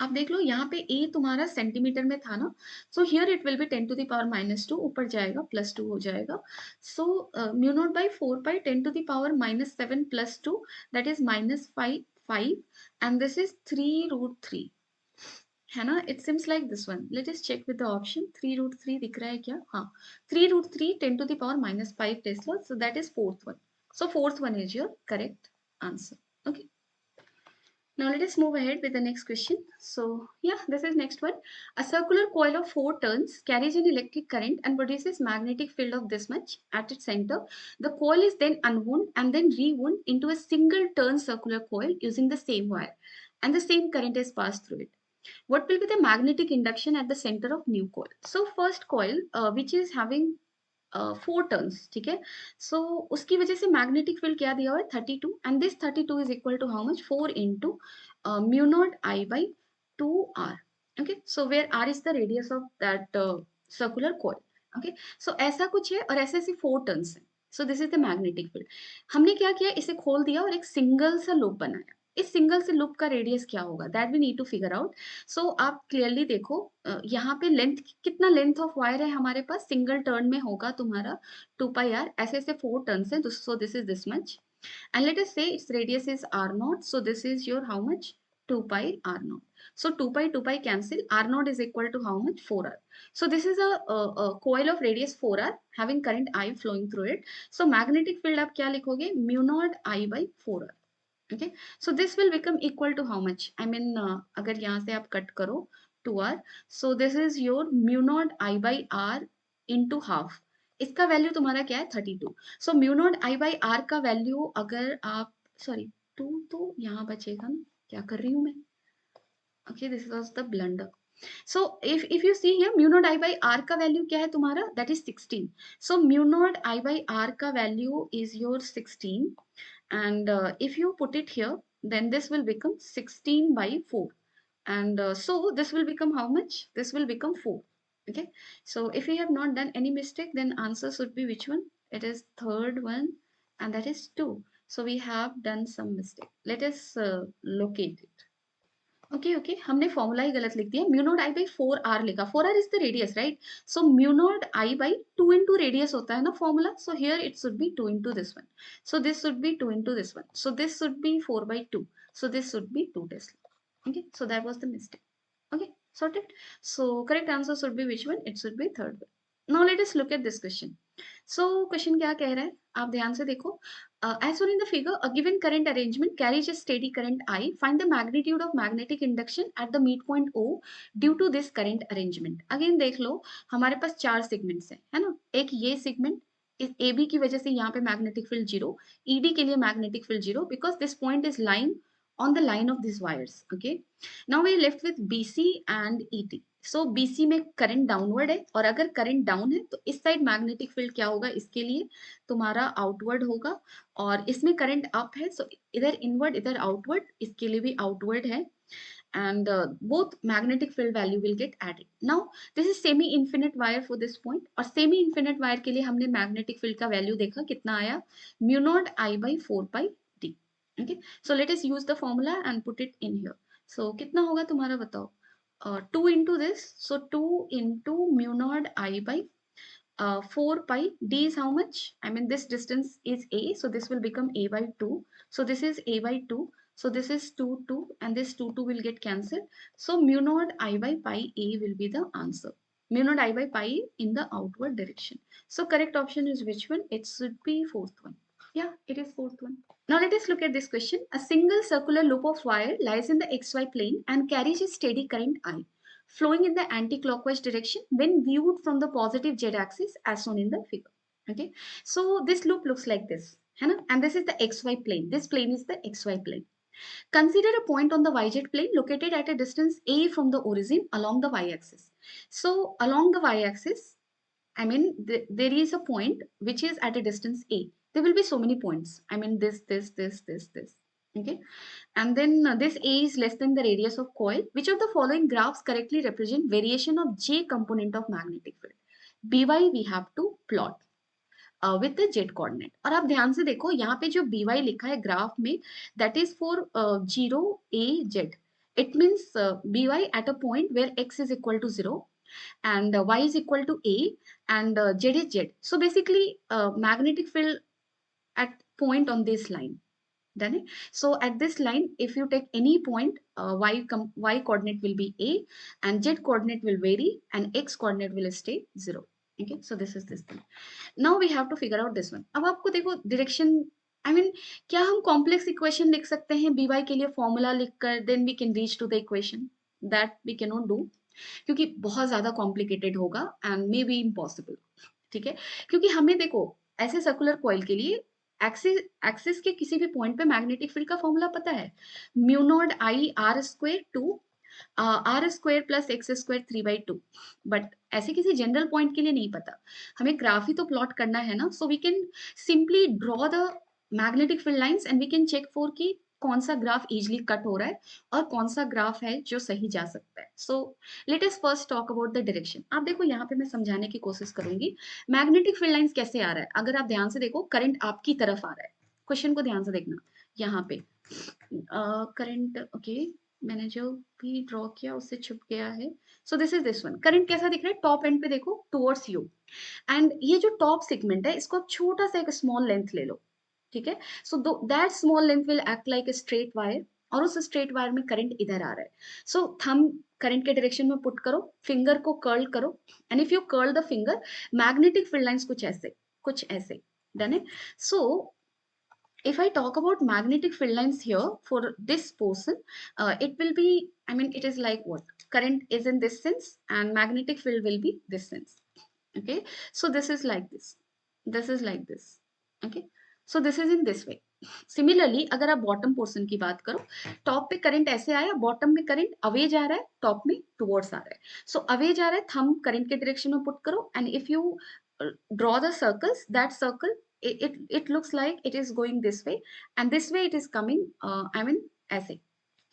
आप देख लो यहाँ पे a तुम्हारा सेंटीमीटर में था ना, so here it will be 10 to the power minus 2, ऊपर जाएगा प्लस 2 हो जाएगा. So mu naught by 4 pi 10 to the power minus 7 plus 2, that is minus 5 and this is 3 root 3, है ना. It seems like this one. Let us check with the option. 3 root 3 दिख रहा है क्या? हाँ, 3 root 3 10 to the power minus 5 tesla, so that is fourth one. So fourth one is your correct answer. Okay, now let us move ahead with the next question. So yeah, this is next one. A circular coil of 4 turns carries an electric current and produces magnetic field of this much at its center. The coil is then unwound and then rewound into a single turn circular coil using the same wire, and the same current is passed through it. What will be the magnetic induction at the center of new coil? So first coil which is having 4 turns, ठीक है. सो उसकी वजह से magnetic field क्या दिया हुआ है? 32, and this 32 is equal to how much? 4 into mu naught I by 2 R. Okay, so where R is the radius of that circular coil. Okay, so ऐसा कुछ है और ऐसे ऐसे 4 टर्न्स हैं. So this is the magnetic field. हमने क्या किया? इसे खोल दिया और एक सिंगल सा लूप बनाया. इस सिंगल से लूप का रेडियस क्या होगा? That we need to figure out. So आप क्लियरली देखो, यहाँ पे लेंथ, कितना लेंथ ऑफ वायर है हमारे पास? सिंगल टर्न में होगा तुम्हारा 2 पाई आर. ऐसे ऐसे 4 टर्न्स हैं, so this is this much, and let us say its radius is R naught. So this is your how much? 2 pi R naught. So 2 pi cancel. R naught is equal to how much? 4R. So this is a coil of radius 4R having current I flowing through it. So magnetic field आप क्या लिखोगे? Mu naught I by 4R. Okay, so this will become equal to how much? I mean, अगर यहाँ से आप cut करो 2R, so this is your mu naught I by R into half. इसका value तुम्हारा क्या है? 32. so mu naught I by R का वैल्यू अगर आप, सॉरी 2 तो यहाँ बचेगा ना, क्या कर रही हूँ मैं? Okay, this was the blunder. So if you see here, mu naught I by R का वैल्यू क्या है तुम्हारा? That is 16. So mu naught I by R का value is your 16, and if you put it here, then this will become 16 by 4, and so this will become how much? This will become 4. Okay, so if you have not done any mistake, then answer should be which one? It is third one, and that is 2. So we have done some mistake. Let us locate it. Okay okay, हमने formula ही गलत लिख दिया. Mu naught I by 4r लिखा. 4r is the radius, right? So mu naught I by 2 into radius होता है ना formula. So here it should B 2 into this one. So this should be 2 into this one. So this should be 4 by 2. So this should be 2 Tesla. Okay, so that was the mistake. Okay, sorted. So correct answer should be which one? It should be third one. Now let us look at this question. So question क्या कह रहा है, आप ध्यान से देखो. As shown in the figure, a given current arrangement carries a steady current I. Find the magnitude of magnetic induction at the midpoint O due to this current arrangement. Again देख लो, हमारे पास 4 सेगमेंट्स है ना. एक ये segment, इस AB की वजह से यहाँ पे मैग्नेटिक फील्ड 0, ED के लिए magnetic field 0, because this point is line on the line of these wires. Okay, now we are left with BC and ET. So BC में करंट डाउनवर्ड है, और अगर करंट डाउन है तो इस side magnetic field क्या होगा, इसके लिए तुम्हारा आउटवर्ड होगा. और इसमें करंट अप है, सो इधर इनवर्ड इधर आउटवर्ड, इसके लिए भी आउटवर्ड है. And both magnetic field value will get added. Now this is semi infinite wire for this point, और semi infinite wire के लिए हमने magnetic field का वैल्यू देखा कितना आया, mu naught I by 4 pi d. Okay, so let us use the formula and put it in here. So कितना होगा तुम्हारा बताओ. 2 into this, so 2 into mu naught I by 4 pi d is how much? I mean this distance is a, so this will become a by 2. So this is a by 2. So this is 2 2, and this 2 2 will get cancelled. So mu naught I by pi a will be the answer. Mu naught I by pi in the outward direction. So correct option is which one? It should be fourth one. Yeah, it is fourth one. Now let us look at this question. A single circular loop of wire lies in the xy plane and carries a steady current I, flowing in the anti-clockwise direction when viewed from the positive z-axis as shown in the figure. Okay, so this loop looks like this, and this is the xy plane. This plane is the xy plane. Consider a point on the yz plane located at a distance a from the origin along the y-axis. So along the y-axis, I mean, there is a point which is at a distance a. There will be so many points. I mean, this. Okay. And then this a is less than the radius of coil. Which of the following graphs correctly represent variation of J component of magnetic field? By we have to plot with the z coordinate. और आप ध्यान से देखो, यहाँ पे जो by लिखा है ग्राफ में, that is for 0 a z. It means by at a point where x is equal to 0 and y is equal to a and z is z. So basically magnetic field at point on this line. Done it? So at this line, if you take any point, y coordinate will be a and z coordinate will vary and x coordinate will stay 0. Okay, so this is this thing. Now we have to figure out this one. अब आपको देखो direction, I mean, क्या हम complex equation लिख सकते हैं by के लिए formula लिखकर, then we can reach to the equation? That we cannot do, क्योंकि बहुत ज्यादा कॉम्प्लिकेटेड होगा एंड मे बी इम्पॉसिबल. ठीक है, क्योंकि हमें देखो ऐसे सर्कुलर कॉइल के लिए एक्सिस के किसी भी पॉइंट पे मैग्नेटिक फील्ड का फॉर्मूला पता है, mu naught I R square 2 R square plus x square 3/2. But ऐसे किसी जनरल पॉइंट के लिए नहीं पता, हमें ग्राफ ही तो प्लॉट करना है ना. So we can simply draw the magnetic field lines and we can check for कि कौन सा ग्राफ इजिली कट हो रहा है और कौन सा ग्राफ है जो सही जा सकता है. So let us first talk about the direction. आप देखो यहाँ पे मैं समझाने की कोशिश करूंगी मैग्नेटिक फील्ड लाइंस कैसे आ रहा है. अगर आप ध्यान से देखो, करंट आपकी तरफ आ रहा है. क्वेश्चन को ध्यान से देखना, यहाँ पे करंट ओके, मैंने जो भी ड्रॉ किया उससे छुप गया है. So this is this one. Current कैसा दिख रहा है, टॉप एंड पे देखो टुवर्ड्स यू, एंड ये जो टॉप सेगमेंट है इसको आप छोटा सा एक स्मॉल लेंथ ले लो. ठीक है, so that small length will act like a straight wire, और उस स्ट्रेट वायर में करंट इधर आ रहा है. सो थंब करंट के डायरेक्शन में पुट करो, फिंगर को कर्ल करो, and if you curl the finger, magnetic field lines कुछ ऐसे डन है. सो if I talk about magnetic field lines here for this portion, it will be, I mean, it is like what? Current is in this sense and magnetic field will be this sense. Okay, so this is like this. This is like this. Okay, so this is in this way. Similarly अगर आप bottom portion की बात करो, top पे current ऐसे आया, bottom में current away जा रहा है, टॉप में टुवर्ड्स आ रहा है. सो अवे जा रहा है, थंब करंट के डायरेक्शन में पुट करो, and if you draw the circles, that circle it looks like it is going this way and this way it is coming, I mean ऐसे.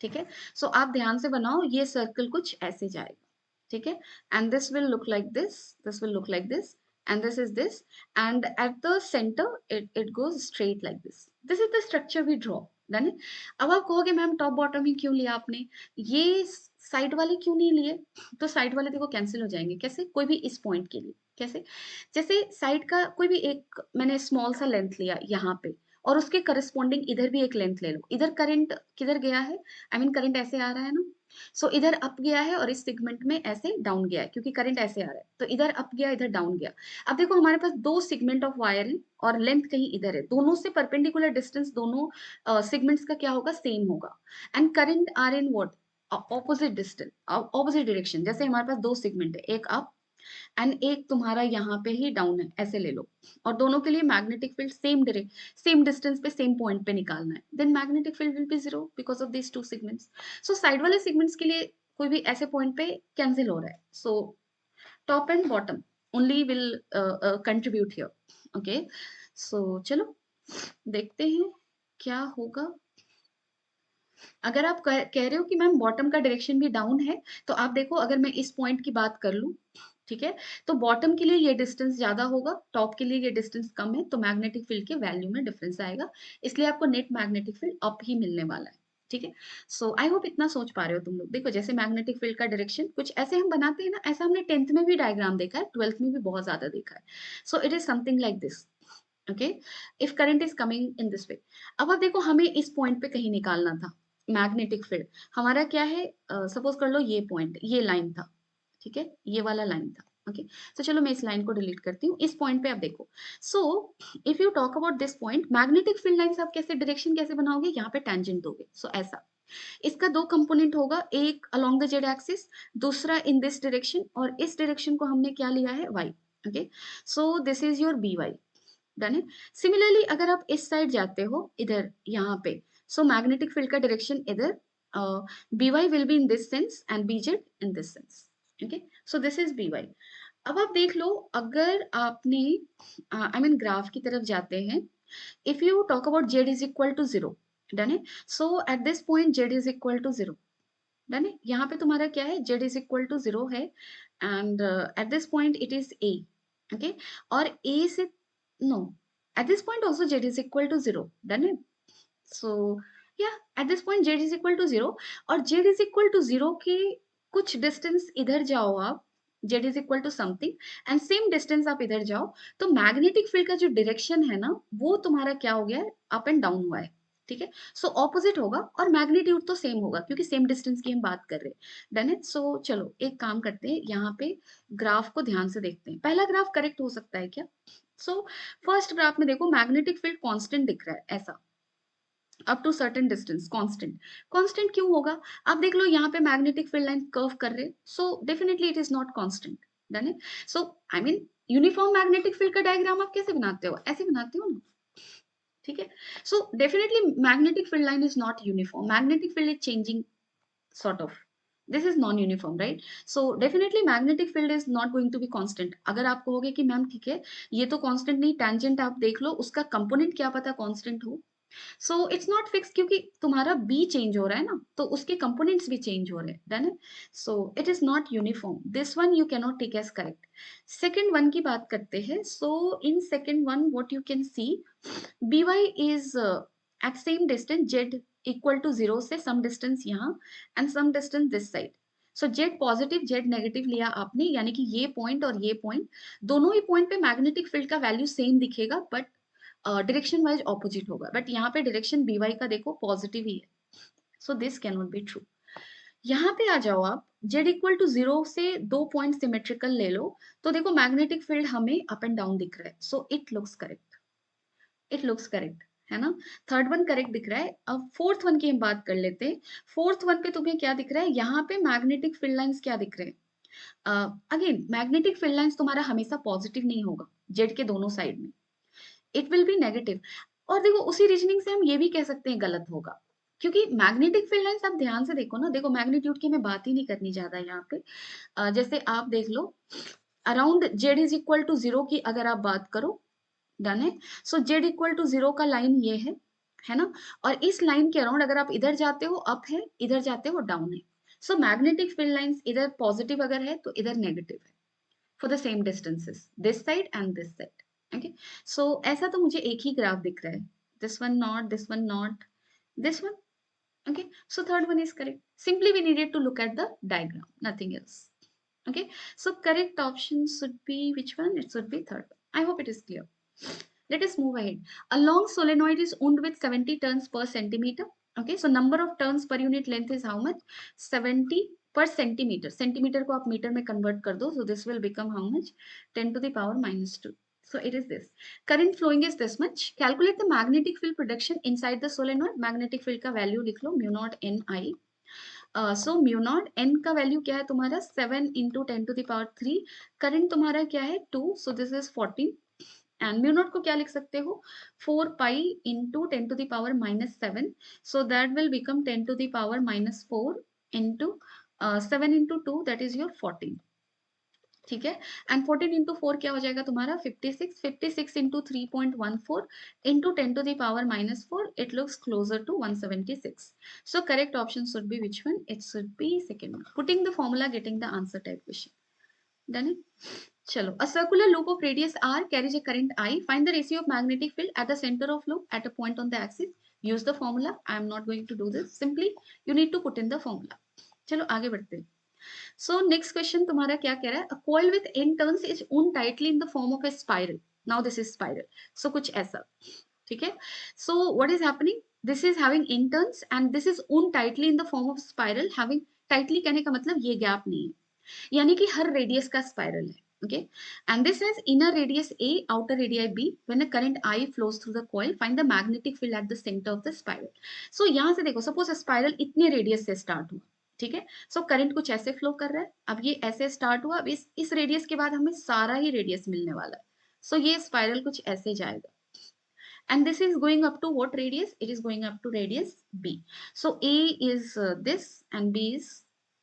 ठीक है, सो आप ध्यान से बनाओ, ये सर्कल कुछ ऐसे जाएगा. ठीक है, and this will look like this will look like this, and this is this, and at the centre it goes straight like this is the structure we draw. Done है। अब आप कहोगे मैम टॉप बॉटम ही क्यों लिया आपने, ये side वाले क्यों नहीं लिए? तो साइड वाले देखो कैंसिल हो जाएंगे कैसे, कोई भी इस पॉइंट के लिए कैसे, जैसे साइड का कोई भी एक मैंने स्मॉल सा लेंथ लिया यहाँ पे, और उसके करस्पॉन्डिंग इधर भी एक लेंथ ले लो, इधर करंट किधर गया है, आई मीन करंट ऐसे आ रहा है ना, सो इधर अप गया है और इस सेगमेंट में ऐसे डाउन गया है, क्योंकि करंट ऐसे आ रहा है, तो इधर अप गया इधर डाउन गया। अब देखो हमारे पास दो सेगमेंट ऑफ वायर है और लेंथ कहीं इधर है, दोनों से परपेंडिकुलर डिस्टेंस दोनों सेगमेंट्स का क्या होगा, सेम होगा, and current are in what, opposite distance, opposite direction. जैसे हमारे पास दो सेगमेंट है, एक अप एंड एक तुम्हारा यहाँ पे ही डाउन है, ऐसे ले लो, और दोनों के लिए मैग्नेटिक फील्ड सेम डिस्टेंस पे सेम पॉइंट पे निकालना है, then magnetic field will be zero because of this two segments. So side वाले सेगमेंट्स के लिए कोई भी ऐसे पॉइंट पे कैंसिल हो रहा है, so top and bottom only will contribute here. Okay, so चलो देखते हैं क्या होगा। अगर आप कह रहे हो कि मैम बॉटम का डायरेक्शन भी डाउन है, तो आप देखो अगर मैं इस पॉइंट की बात कर लूं, ठीक है, तो बॉटम के लिए ये डिस्टेंस ज्यादा होगा, टॉप के लिए ये डिस्टेंस कम है, तो मैग्नेटिक फील्ड के वैल्यू में डिफरेंस आएगा, इसलिए आपको नेट मैग्नेटिक फील्ड अप ही मिलने वाला है। ठीक है, सो आई होप इतना सोच पा रहे हो तुम लोग। देखो जैसे मैग्नेटिक फील्ड का डायरेक्शन कुछ ऐसे हम बनाते हैं ना, ऐसा हमने 10th में भी डायग्राम देखा है, 12th में भी बहुत ज्यादा देखा है। So it is something like this. Okay, if current is coming in this way. अब आप देखो हमें इस पॉइंट पे कहीं निकालना था मैग्नेटिक फील्ड, हमारा क्या है, सपोज कर लो ये पॉइंट, ये लाइन था, ठीक है, ये वाला लाइन था। ओके, तो चलो मैं इस लाइन को डिलीट करती हूँ, इस पॉइंट पे आप देखो। सो if you talk about this point, magnetic field lines आप कैसे डायरेक्शन कैसे बनाओगे, यहाँ पे टेंजेंट दोगे, सो ऐसा। इसका दो कंपोनेंट होगा, एक अलोंग द जेड एक्सिस, दूसरा इन दिस डायरेक्शन, और इस डायरेक्शन को हमने क्या लिया है, Y. Okay, so this is your B Y. Done है। सिमिलरली अगर आप इस साइड जाते हो इधर यहाँ पे, सो मैग्नेटिक फील्ड का डायरेक्शन इधर, B Y will be in this sense and B Z in this sense. Okay, so this is B Y. अब आप देख लो, अगर आपने आई मीन ग्राफ की तरफ जाते हैं, if you talk about Z is equal to zero, done है, so at this point Z is equal to zero. Done है, यहाँ पे तुम्हारा क्या है, Z is equal to zero है, and at this point it is A. Okay, और A से no, at this point also z is equal to zero, done it? So yeah, at this point z is equal to zero, और z is equal to zero के कुछ distance इधर जाओ आप, z is equal to something and same distance आप इधर जाओ, तो मैग्नेटिक फील्ड का जो डायरेक्शन है ना, वो तुम्हारा क्या हो गया है, अप एंड डाउन हुआ है। ठीक है, सो ऑपोजिट होगा और मैग्नीट्यूड तो सेम होगा, क्योंकि सेम डिस्टेंस की हम बात कर रहे हैं। डन है, सो चलो एक काम करते हैं, यहाँ पे ग्राफ को ध्यान से देखते हैं, पहला ग्राफ करेक्ट हो सकता है क्या? सो फर्स्ट ग्राफ में देखो मैग्नेटिक फील्ड कांस्टेंट दिख रहा है ऐसा, up to certain distance constant. Constant क्यों होगा? आप देख लो यहाँ पे मैग्नेटिक फील्ड लाइन कर्व कर रहे, so definitely it is not constant. Done है, so I mean uniform magnetic field का डायग्राम आप कैसे बनाते हो, ऐसे बनाते हो ना। ठीक है, so definitely magnetic field line is not uniform, magnetic field is changing sort of, this is non uniform, right? So definitely magnetic field is not going to be constant। अगर आप कहोगे कि मैम ठीक है ये तो कांस्टेंट नहीं, tangent आप देख लो उसका कंपोनेंट क्या पता कांस्टेंट हो, सो इट्स नॉट फिक्स, क्योंकि तुम्हारा बी चेंज हो रहा है ना, तो उसके कंपोनेंट्स भी चेंज हो रहे हैं। डन है, so it is not uniform, this one you can not take as correct. Second one की बात करते हैं, so in second one what you can see, by is at same distance z equal to zero से some distance यहाँ and some distance this side। so z positive z negative लिया आपने, यानी कि ये पॉइंट और ये पॉइंट, दोनों ही पॉइंट पे मैग्नेटिक फील्ड का वैल्यू सेम दिखेगा, बट डायरेक्शन वाइज ऑपोजिट होगा। बट यहाँ पे डायरेक्शन बी वाई का देखो पॉजिटिव ही है, so this can not be true. यहाँ पे आ जाओ आप, z इक्वल टू जीरो से दो पॉइंट सिमेट्रिकल ले लो, तो देखो मैग्नेटिक फील्ड हमें अप एंड डाउन दिख रहा है, so it looks correct, it looks correct है ना। थर्ड वन करेक्ट दिख रहा है। अब फोर्थ वन की हम बात कर लेते हैं। फोर्थ वन पे तुम्हें क्या दिख रहा है, यहाँ पे मैग्नेटिक फील्ड लाइंस क्या दिख रहे हैं, अगेन मैग्नेटिक फील्ड लाइंस तुम्हारा हमेशा पॉजिटिव नहीं होगा, जेड के दोनों साइड में इट विल बी नेगेटिव। और देखो उसी रीजनिंग से हम ये भी कह सकते हैं गलत होगा, क्योंकि मैग्नेटिक फील्ड लाइंस आप ध्यान से देखो ना, देखो मैग्नीट्यूड की मैं बात ही नहीं करनी ज्यादा यहाँ पे। जैसे आप देख लो around Z is equal to zero की अगर आप बात करो, डन है, so Z equal to zero का लाइन ये है ना, और इस लाइन के अराउंड अगर आप इधर जाते हो अप है, इधर जाते हो डाउन है, सो मैग्नेटिक फील्ड लाइंस इधर पॉजिटिव अगर है तो इधर नेगेटिव है for the same distances, this side and this side. Okay, so ऐसा तो मुझे एक ही ग्राफ दिख रहा है, this one not, this one not, this one. Okay, so third one is correct. Simply we needed to look at the diagram, nothing else. Okay, so correct option should be which one? It should be third one. I hope it is clear. Let us move ahead. A long solenoid is wound with 70 turns per centimeter. Okay, so number of turns per unit length is how much? 70 per centimeter. Centimeter को आप metre में convert कर दो, so this will become how much? 10 to the power minus 2. So it is this. Current flowing is this much. Calculate the magnetic field production inside the solenoid. Magnetic field का value लिख लो, mu naught n I. So mu naught n का value क्या है तुम्हारा? 7 into 10 to the power 3. Current तुम्हारा क्या है? 2. So this is 14. And mu naught को क्या लिख सकते हो? 4 pi into 10 to the power minus 7, so that will become 10 to the power minus 4 into 7 into 2, that is your 14। ठीक है, एंड 14 इंटू 4 क्या हो जाएगा तुम्हारा? 56। 56 into 3.14 into 10 to the power minus 4, it looks closer to 176। So correct option should be which one? It should be second one. Putting the formula, getting the answer type question. Done it? Chalo. A circular loop of radius r carries a current I. Find the ratio of magnetic field at the center of loop at a point on the axis. Use the formula. I am not going to do this. Simply, you need to put in the formula. चलो आगे बढ़ते हैं. So next question तुम्हारा क्या कह रहा है? A coil with n turns is wound tightly in the form of a spiral. Now this is spiral. So कुछ ऐसा. ठीक है? So what is happening? This is having n turns and this is wound tightly in the form of spiral. Having tightly कहने का मतलब ये gap नहीं है, यानी कि हर रेडियस का स्पाइरल है। Okay, and this has inner radius A, outer radius B. When a current I flows through the coil, find the magnetic field at the centre of the spiral. So यहां से देखो, suppose spiral इतने radius से start हुआ, ठीक है, so current कुछ ऐसे फ्लो कर रहा है। अब ये ऐसे स्टार्ट हुआ, अब इस रेडियस के बाद हमें सारा ही रेडियस मिलने वाला है। सो ये स्पाइरल कुछ ऐसे जाएगा, and this is going up to what radius? It is going up to radius b. So a is this and b is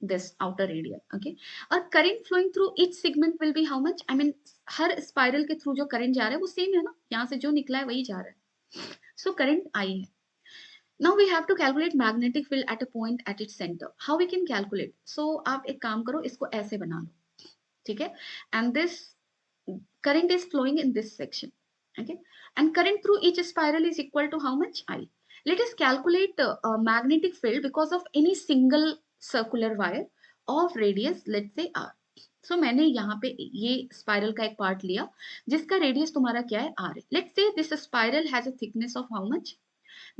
this outer radius. Okay, और current flowing through each segment will be how much? I mean her spiral के through जो current जा रहा है वो same है ना, यहाँ से जो निकला है वही जा रहा है। So current I है। Now we have to calculate magnetic field at a point at its center. How we can calculate? So आप एक काम करो, इसको ऐसे बना लो, ठीक है, and this current is flowing in this section. Okay, and current through each spiral is equal to how much? I. Let us calculate magnetic field because of any single circular wire of radius, let's say r. So मैंने यहाँ पे ये spiral का एक part लिया जिसका radius तुम्हारा क्या है? r है। Let's say this spiral has a thickness of how much?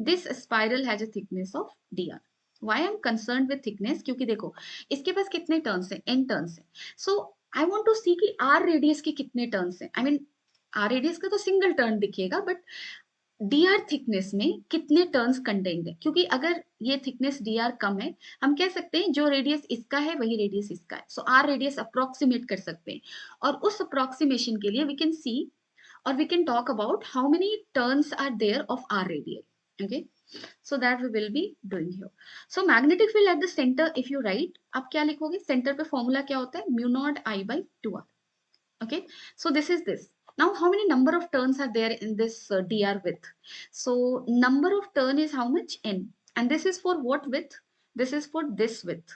This spiral has a thickness of dr. Why I am concerned with thickness? क्योंकि देखो इसके पास कितने टर्न्स हैं? n टर्न्स हैं। So I want to see कि r radius के कितने turns हैं। I mean r रेडियस का तो सिंगल टर्न दिखेगा, बट dr थिकनेस में कितने टर्न्स कंटेन्ड है? क्योंकि अगर ये थिकनेस dr कम है, हम कह सकते हैं जो रेडियस इसका है वही रेडियस इसका है। सो आर रेडियस अप्रोक्सीमेट कर सकते हैं, और उस अप्रोक्सीमेशन के लिए वी कैन सी और we can talk about how many turns are there of R radius. Okay, so that we will be doing here. So magnetic field at the center, if you write, आप क्या लिखोगे? Centre पे formula क्या होता है? Mu naught I by 2r. Okay, so this is this. Now how many number of turns are there in this dr width? So number of turn is how much? N. And this is for what width? This is for this width.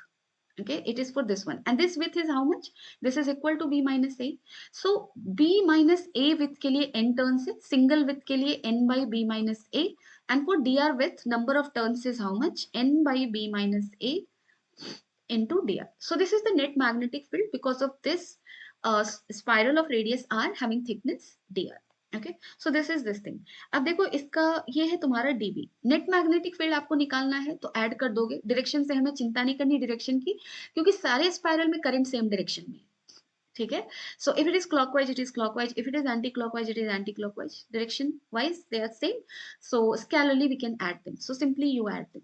Okay, it is for this one, and this width is how much? This is equal to b minus a. So b minus a width के लिए n turns है, single width के लिए n by b minus a, and for dr width number of turns is how much? N by b minus a into dr. So this is the net magnetic field because of this spiral of radius r having thickness dr. Okay, so this is this thing. अब देखो इसका ये है तुम्हारा dB. Net magnetic field आपको निकालना है तो ऐड कर दोगे। डायरेक्शन से हमें चिंता नहीं करनी डायरेक्शन की, क्योंकि सारे स्पाइरल में करंट सेम डायरेक्शन में, ठीक है। So if it is clockwise it is clockwise, if it is anti clockwise it is anti clockwise, direction wise they are same. So scalarly we can add them, so simply you add them.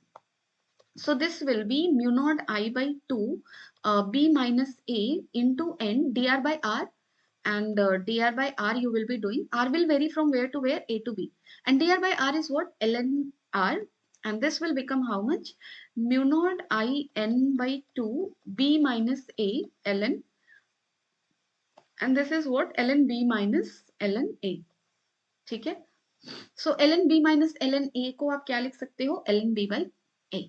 So this will be mu naught I by 2 b minus a into n dr by r, and dr by r you will be doing, r will vary from where to where? A to b, and dr by r is what? ln r, and this will become how much? Mu naught I n by 2 b minus a ln, and this is what? ln b minus ln a. ठीक है, so ln b minus ln a को आप क्या लिख सकते हो? ln b by a.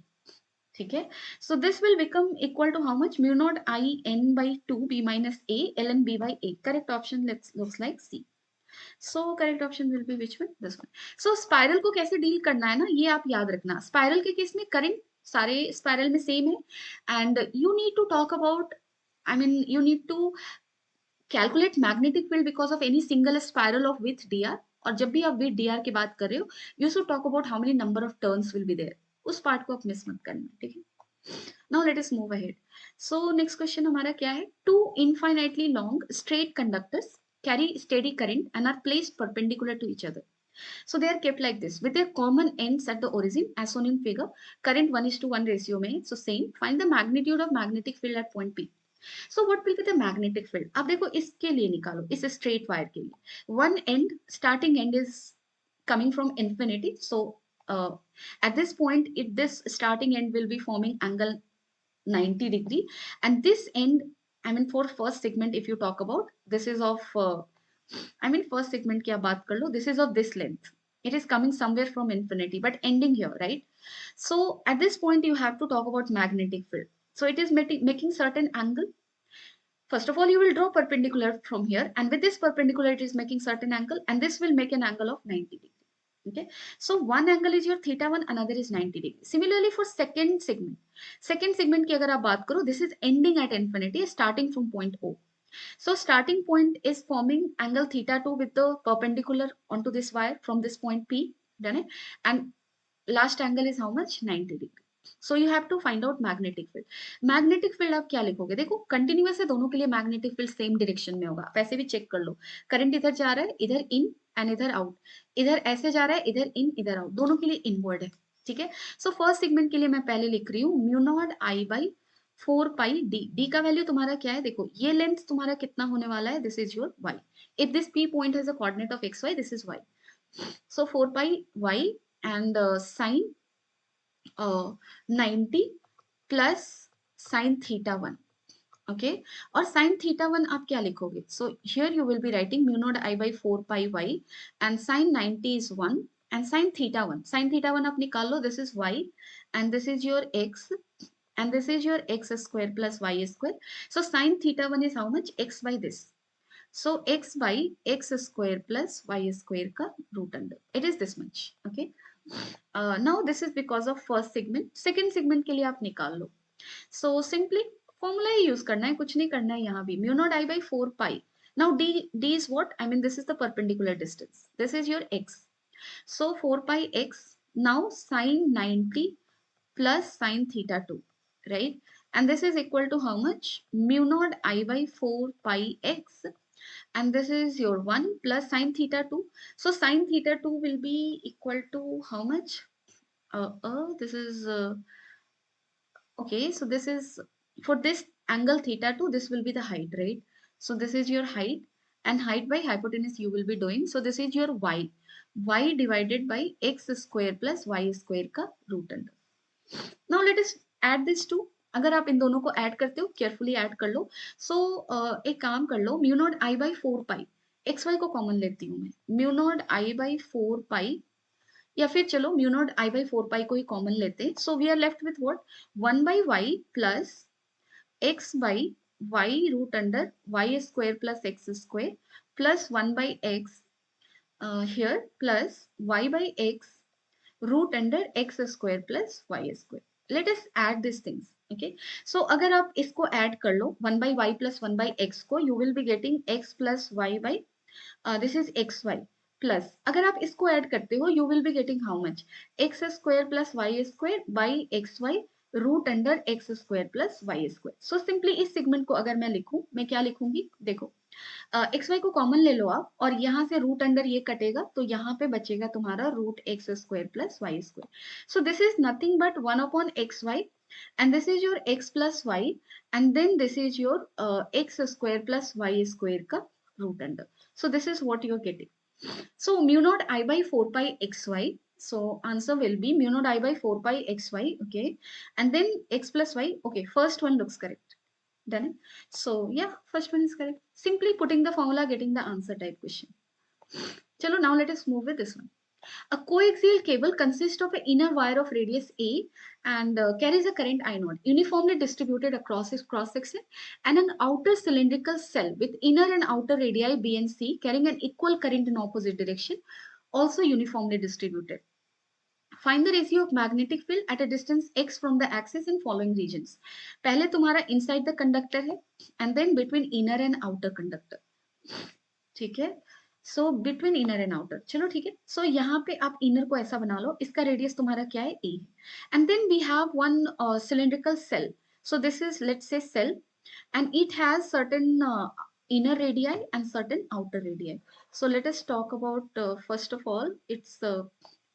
ठीक है. So this will become equal to how much? Mu naught I n by 2 b minus a ln b by a. Correct option looks like C. So correct option will be which one? This one. So spiral को कैसे deal करना है ना, ये आप याद रखना. Spiral के केस में करंट सारे स्पाइरल में सेम है and you need to talk about, I mean you need to calculate magnetic field because of any single spiral of with D R. और जब भी आप विथ डी आर की बात कर रहे हो, you should talk about how many number of turns will be there. उस पार्ट को आप मिस मत करना, ठीक है. Now let us move ahead. So next question हमारा क्या है? Two infinitely long straight conductors carry steady current and are placed perpendicular to each other. So they are kept like this with their common ends at the origin as shown in figure. Current 1:1 ratio में. So same. Find the magnitude of magnetic field at point P. So what will be the magnetic field? अब देखो इसके लिए निकालो, इस straight wire के लिए. One end, starting end is coming from infinity. So at this point, this starting end will be forming angle 90 degree, and this end, I mean for first segment if you talk about, this is of I mean first segment की आप बात कर लो, this is of this length. It is coming somewhere from infinity but ending here, right? So at this point you have to talk about magnetic field. So it is making certain angle. First of all, you will draw perpendicular from here, and with this perpendicular it is making certain angle, and this will make an angle of 90 degree. Okay, so one angle is your theta one, another is 90 degree. Similarly for second segment की अगर आप बात करो, this is ending at infinity, starting from point O. So starting point is forming angle theta 2 with the perpendicular onto this wire from this point P, done it, and last angle is how much? 90 degree. So you have to find out magnetic field. Magnetic field आप क्या लिखोगे? देखो continuous है, दोनों के लिए magnetic field same direction में होगा. वैसे भी चेक कर लो, करंट इधर जा रहा है, इधर इन एंड इधर आउट, इधर ऐसे जा रहा है, इधर इन इधर आउट, दोनों के लिए इनवर्ड है. ठीक है. सो फर्स्ट सेगमेंट के लिए मैं पहले लिख रही हूँ mu naught I by 4 pi D. D का वैल्यू तुम्हारा क्या है? देखो ये लेंथ तुम्हारा कितना होने वाला है? This is your Y. If this P point has a coordinate of X Y, this is Y. So 4 pi Y and sine 90 plus sine theta 1. ओके, और साइन थीटा 1 आप क्या लिखोगे? So here you will be writing mu naught I by 4 pi Y and sine 90 is 1 and sine theta 1. Sine theta 1 आप निकाल लो, this is Y and this is your X and this is your x square plus y square. So sin theta 1 is how much? X by this. So x by x square plus y square का root under. It is this much. Okay. Now this is because of first segment. Second segment के लिए आप निकाल लो. So simply formula ही use करना है, कुछ नहीं करना है यहाँ भी. Mu naught I by 4 pi. Now d is what? I mean this is the perpendicular distance. This is your x. So 4 pi x. Now sin 90 plus sin theta 2, right? And this is equal to how much? Mu naught I by 4 pi x, and this is your 1 plus sin theta 2. So sin theta 2 will be equal to how much? This is okay, so this is for this angle theta 2, this will be the height, right? So this is your height, and height by hypotenuse you will be doing. So this is your y divided by x square plus y square का root under. Now let us add this to. अगर आप इन दोनों को add करते हो, carefully add कर लो. सो एक काम कर लो, mu naught I by 4 pi, x y को कॉमन लेती हूँ मैं. Mu naught I by 4 pi, या फिर चलो mu naught I by 4 pi को ही कॉमन लेते हैं. So we are left with what? 1 by y plus x by y root under y square plus x square plus 1 by x here plus y by x root under x square plus y square. Let us add these things. Okay, so अगर आप इसको add कर लो 1 by y plus 1 by x को, you will be getting x plus y by this is xy plus, अगर आप इसको add करते हो, you will be getting how much? x square plus y square by xy root under x square plus y square. So simply इस segment को अगर मैं लिखूं, मैं क्या लिखूंगी? देखो एक्स वाई को कॉमन ले लो आप, और यहाँ से रूट अंडर ये कटेगा, तो यहाँ पे बचेगा तुम्हारा root x square plus y square. So this is nothing but 1 upon x y, and this is your x plus y, and then this is your x square plus y square का root under. So this is what you are getting. So mu naught I by 4 pi xy. So answer will be mu naught I by 4 pi xy. Okay, and then x plus y. Okay, first one looks correct. Done it. So yeah, first one is correct. Simply putting the formula, getting the answer type question. Chalo, now let us move with this one. A coaxial cable consists of an inner wire of radius A and carries a current I naught uniformly distributed across its cross section, and an outer cylindrical cell with inner and outer radii B and C carrying an equal current in opposite direction, also uniformly distributed. Find the ratio of magnetic field at a distance x from the axis in following regions. पहले तुम्हारा inside the conductor है and then between inner and outer conductor. ठीक है, so between inner and outer, चलो ठीक है. सो यहाँ पे आप इनर को ऐसा बना लो, इसका रेडियस तुम्हारा क्या है ए, and then we have one cylindrical cell. So this is let's say cell and it has certain inner radii and certain outer radii. So let us talk about first of all its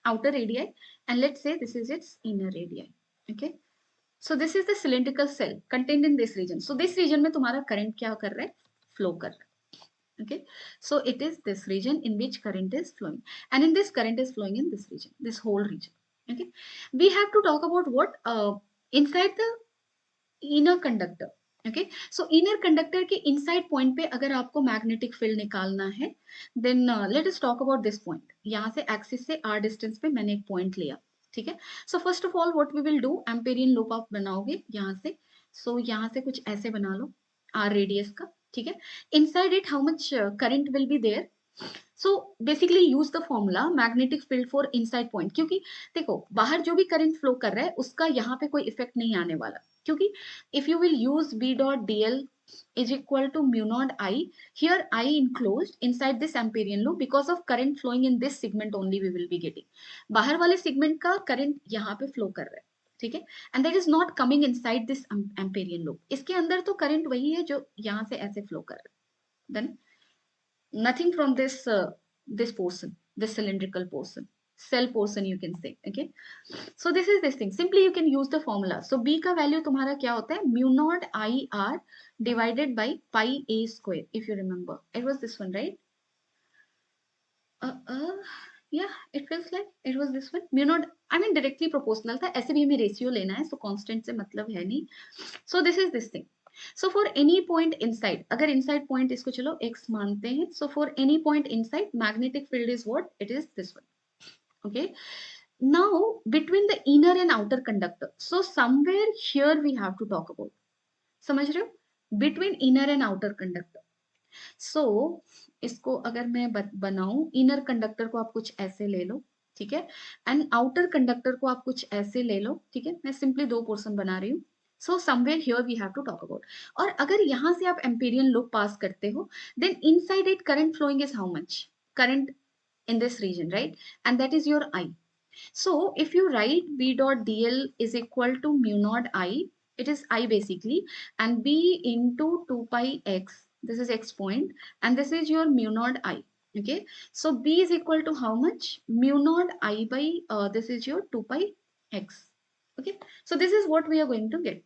outer radii, and let's say this is its inner radii. Okay, so this is the cylindrical cell contained in this region. So this region में तुम्हारा current क्या कर रहा है, flow कर रहा है. Okay, so it is this region in which current is flowing, and in this current is flowing in this region, this whole region. Okay, we have to talk about what inside the inner conductor. Okay, so inner conductor के inside point पे अगर आपको magnetic field निकालना है, then let us talk about this point. यहाँ से axis से r distance पे मैंने एक point लिया, ठीक है. So first of all what we will do, amperian loop आप बनाओगे यहाँ से. So यहाँ से कुछ ऐसे बना लो r radius का, ठीक है. Inside it how much current will be there? So basically use the formula magnetic field for inside point, क्योंकि देखो बाहर जो भी करंट फ्लो कर रहा है उसका यहाँ पे कोई इफेक्ट नहीं आने वाला, क्योंकि if you will use B dot D L is equal to mu naught I. Here I enclosed inside this amperian loop because of current flowing in this segment only we will be getting. बाहर वाले segment का current यहाँ पे flow कर रहा है, ठीक है, and that is not coming inside this amperian loop. इसके अंदर तो current वही है जो यहाँ से ऐसे flow कर रहा है. Then nothing from this portion, this cylindrical portion, cell portion you can say. Okay, so this is this thing, simply you can use the formula. So b का value तुम्हारा क्या होता है, mu naught I r divided by pi a square. If you remember it was this one, right? Yeah, it feels like it was this one. Mu naught, I mean directly proportional था, ऐसे भी हमें ratio लेना है, so constant से मतलब है नहीं. So this is this thing. So for any point inside, अगर inside point इसको चलो x मानते हैं, so for any point inside magnetic field is what? It is this one. Okay, now between the inner and outer conductor, so somewhere here we have to talk about, समझ रहे हो, between inner and outer conductor. So इसको अगर मैं बनाऊं, inner conductor को आप कुछ ऐसे ले लो, ठीक है, एंड आउटर कंडक्टर को आप कुछ ऐसे ले लो, ठीक है, मैं सिंपली दो पोर्शन बना रही हूँ. So somewhere here we have to talk about. और अगर यहाँ से आप एम्पीरियन लूप पास करते हो, then inside it current flowing is how much, current in this region, right? And that is your I. So if you write b dot dl is equal to mu naught I, it is I basically, and b into 2 pi x, this is x point, and this is your mu naught I. Okay, so b is equal to how much, mu naught I by this is your 2 pi x. Okay, so this is what we are going to get.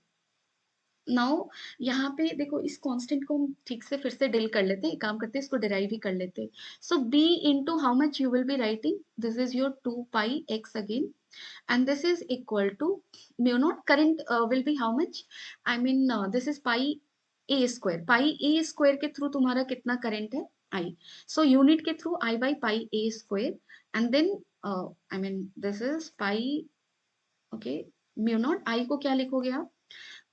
Now यहाँ पे देखो इस constant को हम ठीक से फिर से डिल कर लेते हैं, काम करते हैं, इसको डिराइव ही कर लेते हैं. सो b into how much you will be writing, this is your 2 pi x again, and this is equal to mu naught current will be how much, I mean this is pi a square के through तुम्हारा कितना current है I. So unit के through I by pi a square, and then I mean this is pi. Okay, mu naught I को क्या लिखोगे आप,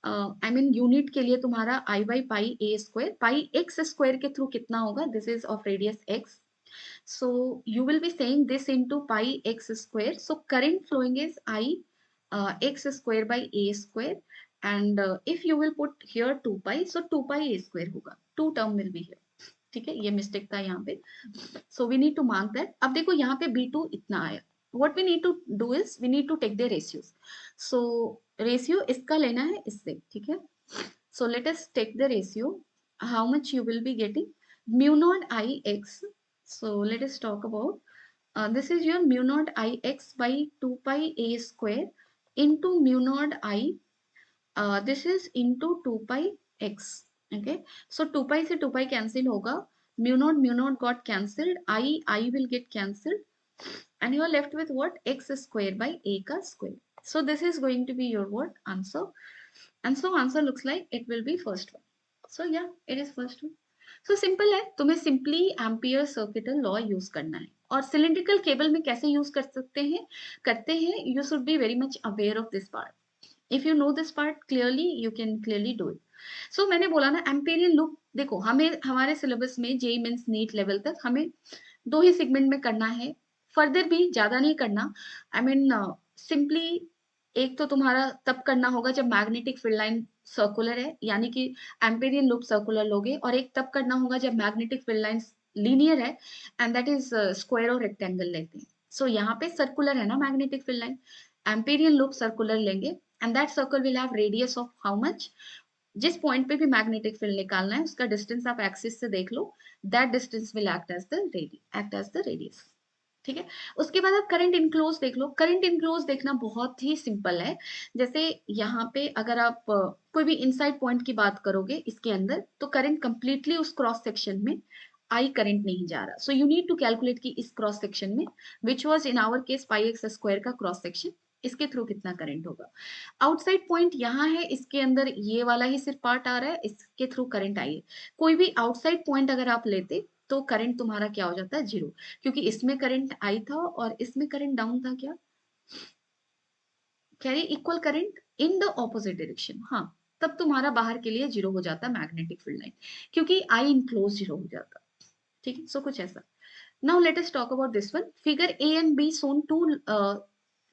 I mean unit के लिए तुम्हारा I by pi a square, pi x square के through कितना होगा, this is of radius x. So you will be saying this into pi x square. So current flowing is I x square by a square, and if you will put here 2 pi, so 2 pi a square होगा, two term will be here. ठीक है, ये mistake था यहाँ पे, so we need to mark that. अब देखो यहाँ पे b2 इतना आया, what we need to do is we need to take the ratios. So ratio इसका लेना है इससे, ठीक है. So let us take the ratio, how much you will be getting, mu naught I x. So let us talk about this is your mu naught I x by 2 pi a square into mu naught I, this is into 2 pi x. Okay, so 2 pi से 2 pi cancel होगा, mu naught got cancelled, I will get cancelled, and you are left with what, x square by a ka square. So this is going to be your what, answer. And so answer looks like it will be first one. So yeah, it is first one. So simple है, तुम्हें simply ampere circuital law use करना है, और cylindrical cable में कैसे use कर सकते हैं करते हैं, you should be very much aware of this part. If you know this part clearly you can clearly do it. So मैंने बोला ना एम्पेरियल लूप, देखो हमें हमारे सिलेबस में जेई मींस नीट लेवल तक हमें 2 ही सेगमेंट में करना है, फर्दर भी ज्यादा नहीं करना. आई मीन सिंपली एक तो तुम्हारा तब करना होगा जब मैग्नेटिक फील्ड लाइन सर्कुलर है, यानी कि एम्पेरियल लूप सर्कुलर लोगे, और एक तब करना होगा जब मैग्नेटिक फील्ड लाइन लीनियर है, एंड दैट इज स्क्वायर और रेक्टेंगल लेते हैं. सो यहाँ पे सर्कुलर है ना magnetic field line, Amperian loop circular लेंगे, and that circle will have radius of how much, जिस पॉइंट पे भी मैग्नेटिक फील्ड निकालना है उसका डिस्टेंस आप एक्सिस से देख लो, that distance will act as the radius. ठीक है. उसके बाद आप करंट इनक्लोज देख लो. करंट इनक्लोज देखना बहुत ही सिंपल है. जैसे यहाँ पे अगर आप कोई भी इनसाइड पॉइंट की बात करोगे इसके अंदर, तो करंट कंप्लीटली उस क्रॉस सेक्शन में आई करंट नहीं जा रहा. So you need to calculate कि इस क्रॉस सेक्शन में, which was in our case pi x square का क्रॉस सेक्शन, इसके थ्रू कितना करंट होगा. आउटसाइड पॉइंट यहाँ है, इसके अंदर ये वाला ही सिर्फ पार्ट आ रहा है, इसके थ्रू करंट आई है. कोई भी आउटसाइड पॉइंट अगर आप लेते तो करंट तुम्हारा क्या हो जाता है, जीरो, क्योंकि इसमें करंट आई था और इसमें करंट डाउन था. क्या carry equal current in the opposite direction. हाँ, तब तुम्हारा बाहर के लिए जीरो हो जाता है मैग्नेटिक फील्ड लाइन, क्योंकि आई इनक्लोज जीरो हो जाता. ठीक है. सो कुछ ऐसा. Now let us talk about this one. Figure A and B shown two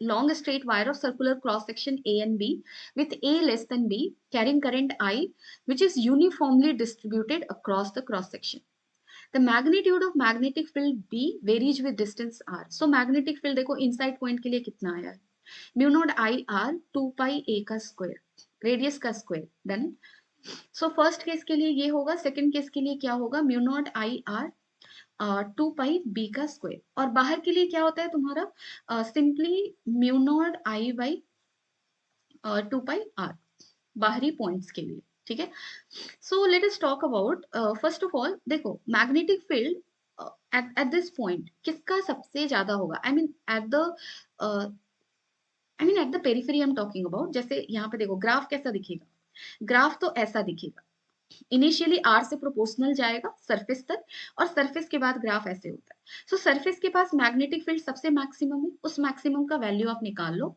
long straight wire of circular cross section A and B with A less than B carrying current I which is uniformly distributed across the cross section. The magnitude of magnetic field B varies with distance R. So magnetic field देखो inside point के लिए कितना आया है, mu naught I r 2 pi ए का square, radius का square. Done. So first case के लिए ये होगा, सेकंड केस के लिए क्या होगा, mu naught I r 2 pi b का स्क्वायर. और बाहर के लिए क्या होता है तुम्हारा, simply mu naught I by 2 pi r, बाहरी पॉइंट्स के लिए. ठीक है. So let us talk about, first of all देखो magnetic field at this point किसका सबसे ज्यादा होगा, I mean at the periphery I am talking about. जैसे यहाँ पे देखो ग्राफ कैसा दिखेगा, ग्राफ तो ऐसा दिखेगा, इनिशियली आर से प्रोपोर्शनल जाएगा सरफेस तक, और सरफेस के बाद ग्राफ ऐसे होता है. सो सरफेस के पास मैग्नेटिक फील्ड सबसे मैक्सिमम है, उस मैक्सिमम का वैल्यू आप निकाल लो.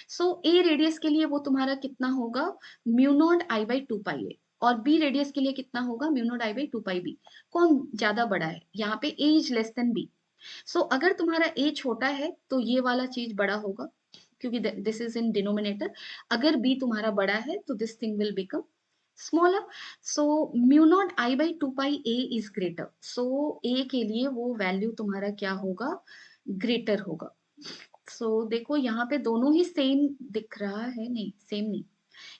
सो ए रेडियस के लिए वो तुम्हारा कितना होगा, mu naught I by 2 pi A, और बी रेडियस के लिए कितना होगा, mu naught I by 2 pi B. कौन ज्यादा बड़ा है यहाँ पे, A is less than B. So अगर तुम्हारा ए छोटा है तो ये वाला चीज बड़ा होगा, क्योंकि दिस इज इन डिनोमिनेटर. अगर बी तुम्हारा बड़ा है तो this thing will become smaller. So mu naught I by 2 pi a is greater. So a के लिए वो वैल्यू तुम्हारा क्या होगा, ग्रेटर होगा. so देखो यहाँ पे दोनों ही सेम दिख रहा है, नहीं सेम नहीं,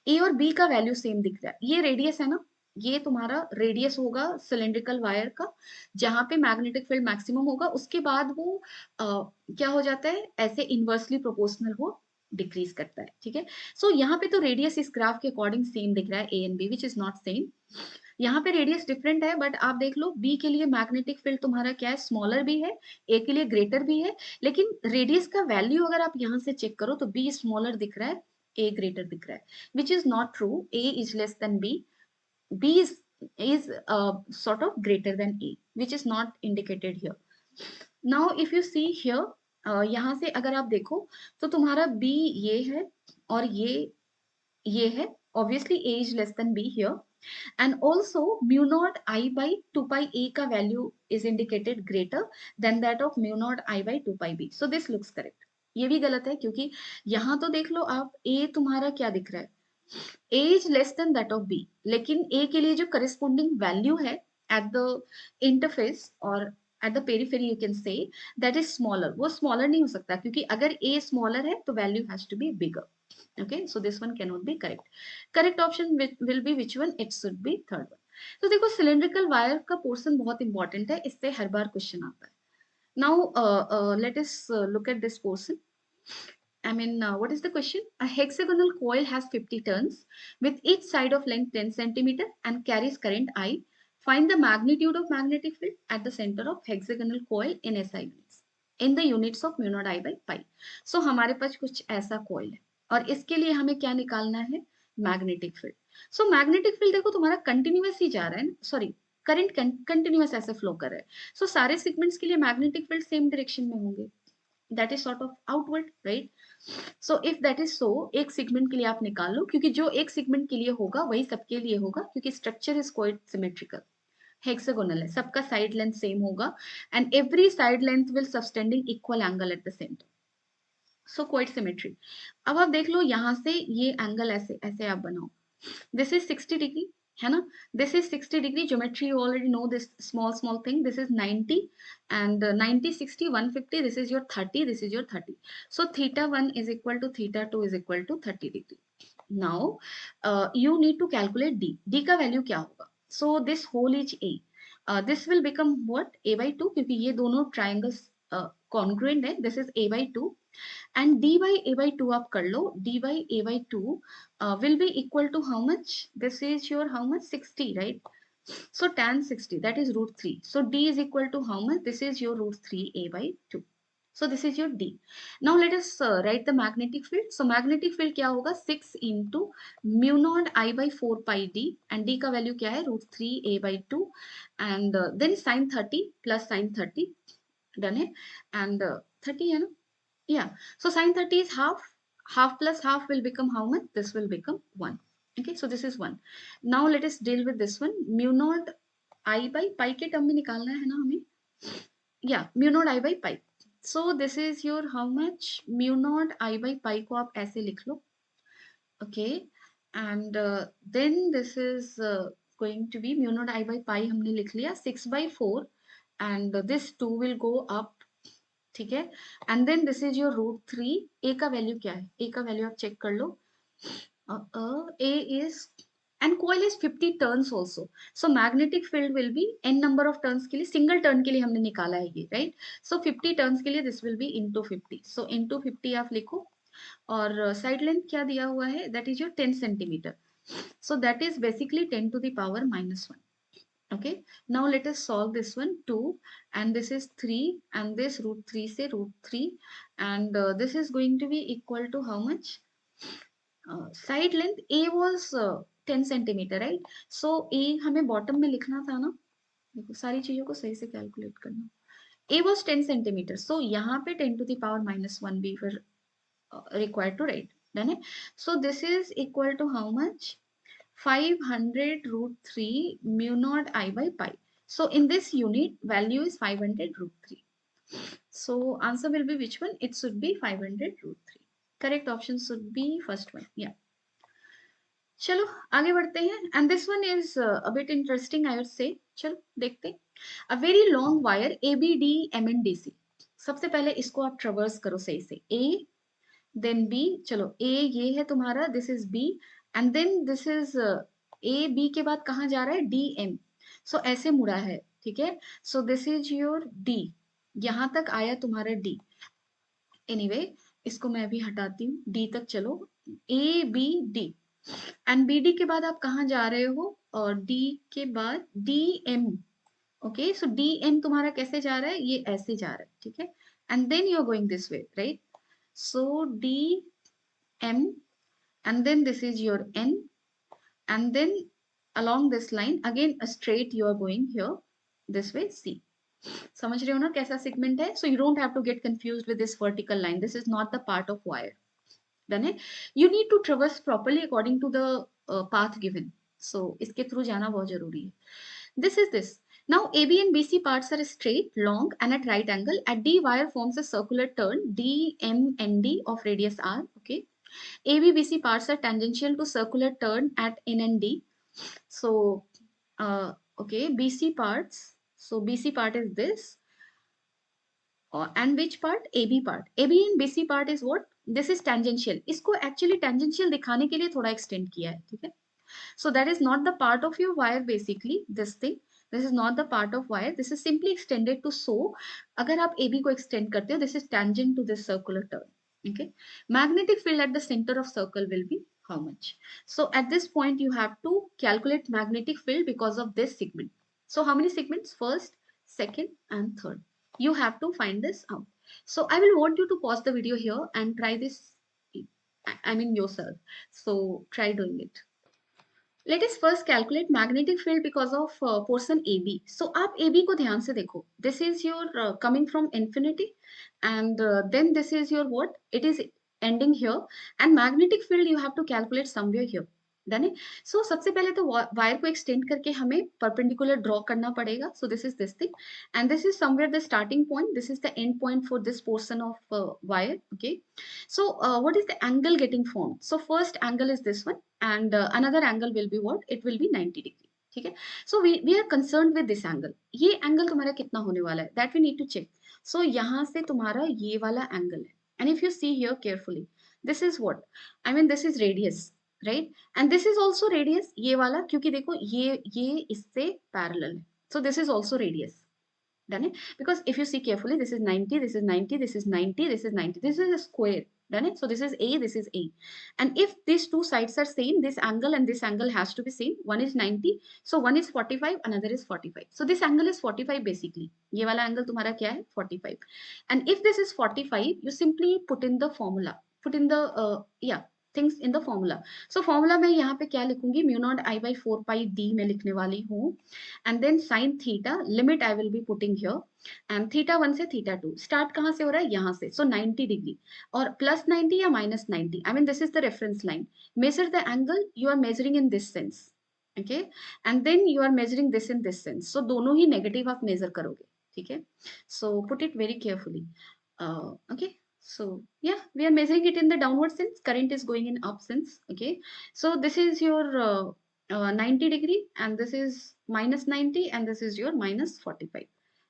ए और बी का वैल्यू सेम दिख रहा है. ये रेडियस है ना, ये तुम्हारा रेडियस होगा सिलेंड्रिकल वायर का, जहां पे मैग्नेटिक फील्ड मैक्सिमम होगा, उसके बाद वो क्या हो जाता है, ऐसे इनवर्सली प्रोपोर्शनल वो डिक्रीज करता है. ठीक है. सो यहाँ पे तो रेडियस इस ग्राफ के अकॉर्डिंग सेम दिख रहा है, ए and B which is not same. यहाँ पे रेडियस डिफरेंट है, बट आप देख लो बी के लिए मैग्नेटिक फील्ड तुम्हारा क्या है, स्मॉलर भी है, ए के लिए ग्रेटर भी है, लेकिन रेडियस का वैल्यू अगर आप यहाँ से चेक करो तो बी स्मॉलर दिख रहा है, ए ग्रेटर दिख रहा है, which is not true. A is less than B. B is sort of greater than A, which is not indicated here. Now, if you see here, यहाँ से अगर आप देखो तो तुम्हारा B ये है और ये है. Obviously, A is less than B here. And also, mu naught I by 2 pi A का value is indicated greater than that of mu naught I by 2 pi B. So this looks correct. ये भी गलत है, क्योंकि यहाँ तो देख लो आप, A तुम्हारा क्या दिख रहा है, A is less than that of B, लेकिन A के लिए जो corresponding value है at the interface और at the periphery you can say that is smaller. वो smaller नहीं हो सकता, क्योंकि अगर A smaller है तो value has to be bigger. Okay, so this one cannot be correct. Correct option will be which one? It should be third one. तो देखो cylindrical wire का portion बहुत important है, इससे हर बार question आता है. Now let us look at this portion. I mean, what is the question? A hexagonal coil has 50 turns with each side of length 10 centimeter and carries current I. Find the magnitude of magnetic field at the center of hexagonal coil in SI units. In the units of mu naught I by pi. So हमारे पास कुछ ऐसा coil है और इसके लिए हमें क्या निकालना है, मैग्नेटिक फील्ड. सो मैग्नेटिक फील्ड देखो तुम्हारा कंटिन्यूअस ही जा रहा है ना, सॉरी करंट कंटिन्यूअस ऐसे फ्लो कर रहा है. सो सारे सेगमेंट्स के लिए मैग्नेटिक फील्ड सेम डायरेक्शन में होंगे. That is sort of outward, right? So if that is so, एक सेगमेंट के लिए आप निकाल लो, क्योंकि जो एक सेगमेंट के लिए होगा वही सबके लिए होगा, क्योंकि structure is quite symmetrical, hexagonal है, सबका साइड लेंथ सेम होगा, and every side length will subtending equal angle eight the centre. So quite symmetry. अब आप देख लो यहाँ से ये एंगल ऐसे ऐसे आप बनाओ. दिस इज 60 डिग्री, है ना? This is 60 degree. Geometry you already know this small small thing. This is 90 and 90 60 150. This is your 30, this is your 30. So theta 1 is equal to theta 2 is equal to 30 degree. Now you need to calculate d. D का value क्या होगा? So this whole is a. This will become what? A by 2, क्योंकि ये दोनों triangles congruent है. This is a by 2. And dy a by 2 आप कर लो. dy a by 2 will be equal to how much? This is your how much? 60, right? So tan 60, that is root 3. So d is equal to how much? This is your root 3 a by 2. So this is your d. Now let us write the magnetic field. So magnetic field क्या होगा? 6 into mu naught I by 4 pi d, and d का value क्या है? root 3 a by 2, and then sin 30 plus sin 30, done है, and 30 है ना? Yeah. So sin 30 is half. Half plus half will become how much? This will become 1. Okay, so this is 1. Now let us deal with this one. Mu naught I by pi के term में निकालना है ना हमें? Yeah, mu naught I by pi. So this is your how much? Mu naught I by pi को आप ऐसे लिख लो. Okay, and then this is going to be mu naught I by pi हमने लिख लिया 6 by 4, and this 2 will go up. ठीक है, and then this is your root 3. A का वैल्यू क्या है? ए का वैल्यू आप चेक कर लो. A is, and coil is 50 turns also. So magnetic field will be n number of turns के लिए, सिंगल टर्न के लिए हमने निकाला है ये, राइट? सो 50 टर्न्स के लिए this will B into 50. So into 50 आप लिखो, और साइड लेंथ क्या दिया हुआ है? That is your 10 centimetre. So that is basically 10 to the power -1. Okay, now let us solve this one. 2 and this is 3, and this root 3 से root 3, and this is going to be equal to how much? Side length a was 10 centimeter, right? So a हमें bottom में लिखना था ना. देखो सारी चीजों को सही से कैलकुलेट करना. a was 10 centimeter, so यहाँ पे 10 to the power -1 भी फिर required to write. Done है? So this is equal to how much? 500 root 3 mu naught I by pi. So in this unit, value is 500 root 3. So answer will be which one? It should be 500 root 3. Correct option should be first one. Yeah. चलो आगे बढ़ते हैं. And this one is a bit interesting, I would say. चलो देखते हैं. A very long wire ABD MNDC. सबसे पहले इसको आप ट्रेवर्स करो सही से. A, then B. चलो A ये है तुम्हारा, this is B, and then this is A. B के बाद कहाँ जा रहा है? D M. So ऐसे मुड़ा है, ठीक है? So this is your D. यहाँ तक आया तुम्हारा D. Anyway, इसको मैं अभी हटाती हूँ. D तक चलो. A B D, and B D के बाद आप कहाँ जा रहे हो? और D के बाद D M. ओके, सो D M तुम्हारा कैसे जा रहा है? ये ऐसे जा रहा है, ठीक है? And then you are going this way, right? So D M, and then this is your N, and then along this line again a straight you are going here this way C. समझ रहे हो ना कैसा segment है? So you don't have to get confused with this vertical line. This is not the part of wire. Done है? You need to traverse properly according to the path given. So इसके through जाना बहुत जरूरी है. This is this. Now AB and BC parts are straight, long, and at right angle. At D, wire forms a circular turn DMND of radius R. Okay. AB BC parts are tangential to circular turn at N and D. So, okay, BC parts. So BC part is this. And which part? AB part. AB and BC part is what? This is tangential. इसको actually tangential दिखाने के लिए थोड़ा extend किया है, ठीक है? So that is not the part of your wire basically. This thing. This is not the part of wire. This is simply extended to show. अगर आप AB को extend करते हो, this is tangent to this circular turn. Okay. Magnetic field at the center of circle will be how much? So at this point you have to calculate magnetic field because of this segment. So how many segments? First, second, and third. You have to find this out. So I will want you to pause the video here and try this. I mean yourself. So try doing it. Let us first calculate magnetic field because of portion A B. So आप A B को ध्यान से देखो. This is your coming from infinity and then this is your what, it is ending here and magnetic field you have to calculate somewhere here. Done है. So सबसे पहले तो wire को एक्सटेंड करके हमें परपेंडिकुलर ड्रॉ करना पड़ेगा. सो this is this thing and this is somewhere the starting point, this is the end point for this portion of wire. Okay. So what is the angle getting formed? So first angle is this one and another angle will be what? It will be 90 degree. ठीक है. So we are concerned with this angle. ये angle तुम्हारा कितना होने वाला है? That we need to check. So यहाँ से तुम्हारा ये वाला angle है. And if you see here carefully, this is what? I mean this is radius, right? And this is also radius. ये वाला क्योंकि देखो ये इससे parallel है. So this is also radius. Done it? Because if you see carefully, this is 90, this is 90, this is 90, this is 90. This is a square. Done it? So this is A, this is A. And if these two sides are same, this angle and this angle has to be same. One is 90, so one is 45, another is 45. So this angle is 45 basically. ये वाला angle तुम्हारा क्या है? 45. And if this is 45, you simply put in the formula. Put in the, things in the formula. So formula में यहाँ पे क्या लिखूंगी? Mu naught I by 4 pi D में लिखने वाली हूँ. And then sin theta limit I will be putting here and theta 1 से theta 2 start कहाँ से हो रहा है? यहाँ से. So 90 degree और plus 90 या minus 90. I mean this is the reference line. Measure the angle you are measuring in this sense. Okay, and then you are measuring this in this sense. So दोनों ही negative आप measure करोगे. ठीक है. So put it very carefully. Okay. So yeah, we are measuring it in the downward sense. Current is going in up sense. Okay. So this is your 90 degree and this is minus 90 and this is your minus 45.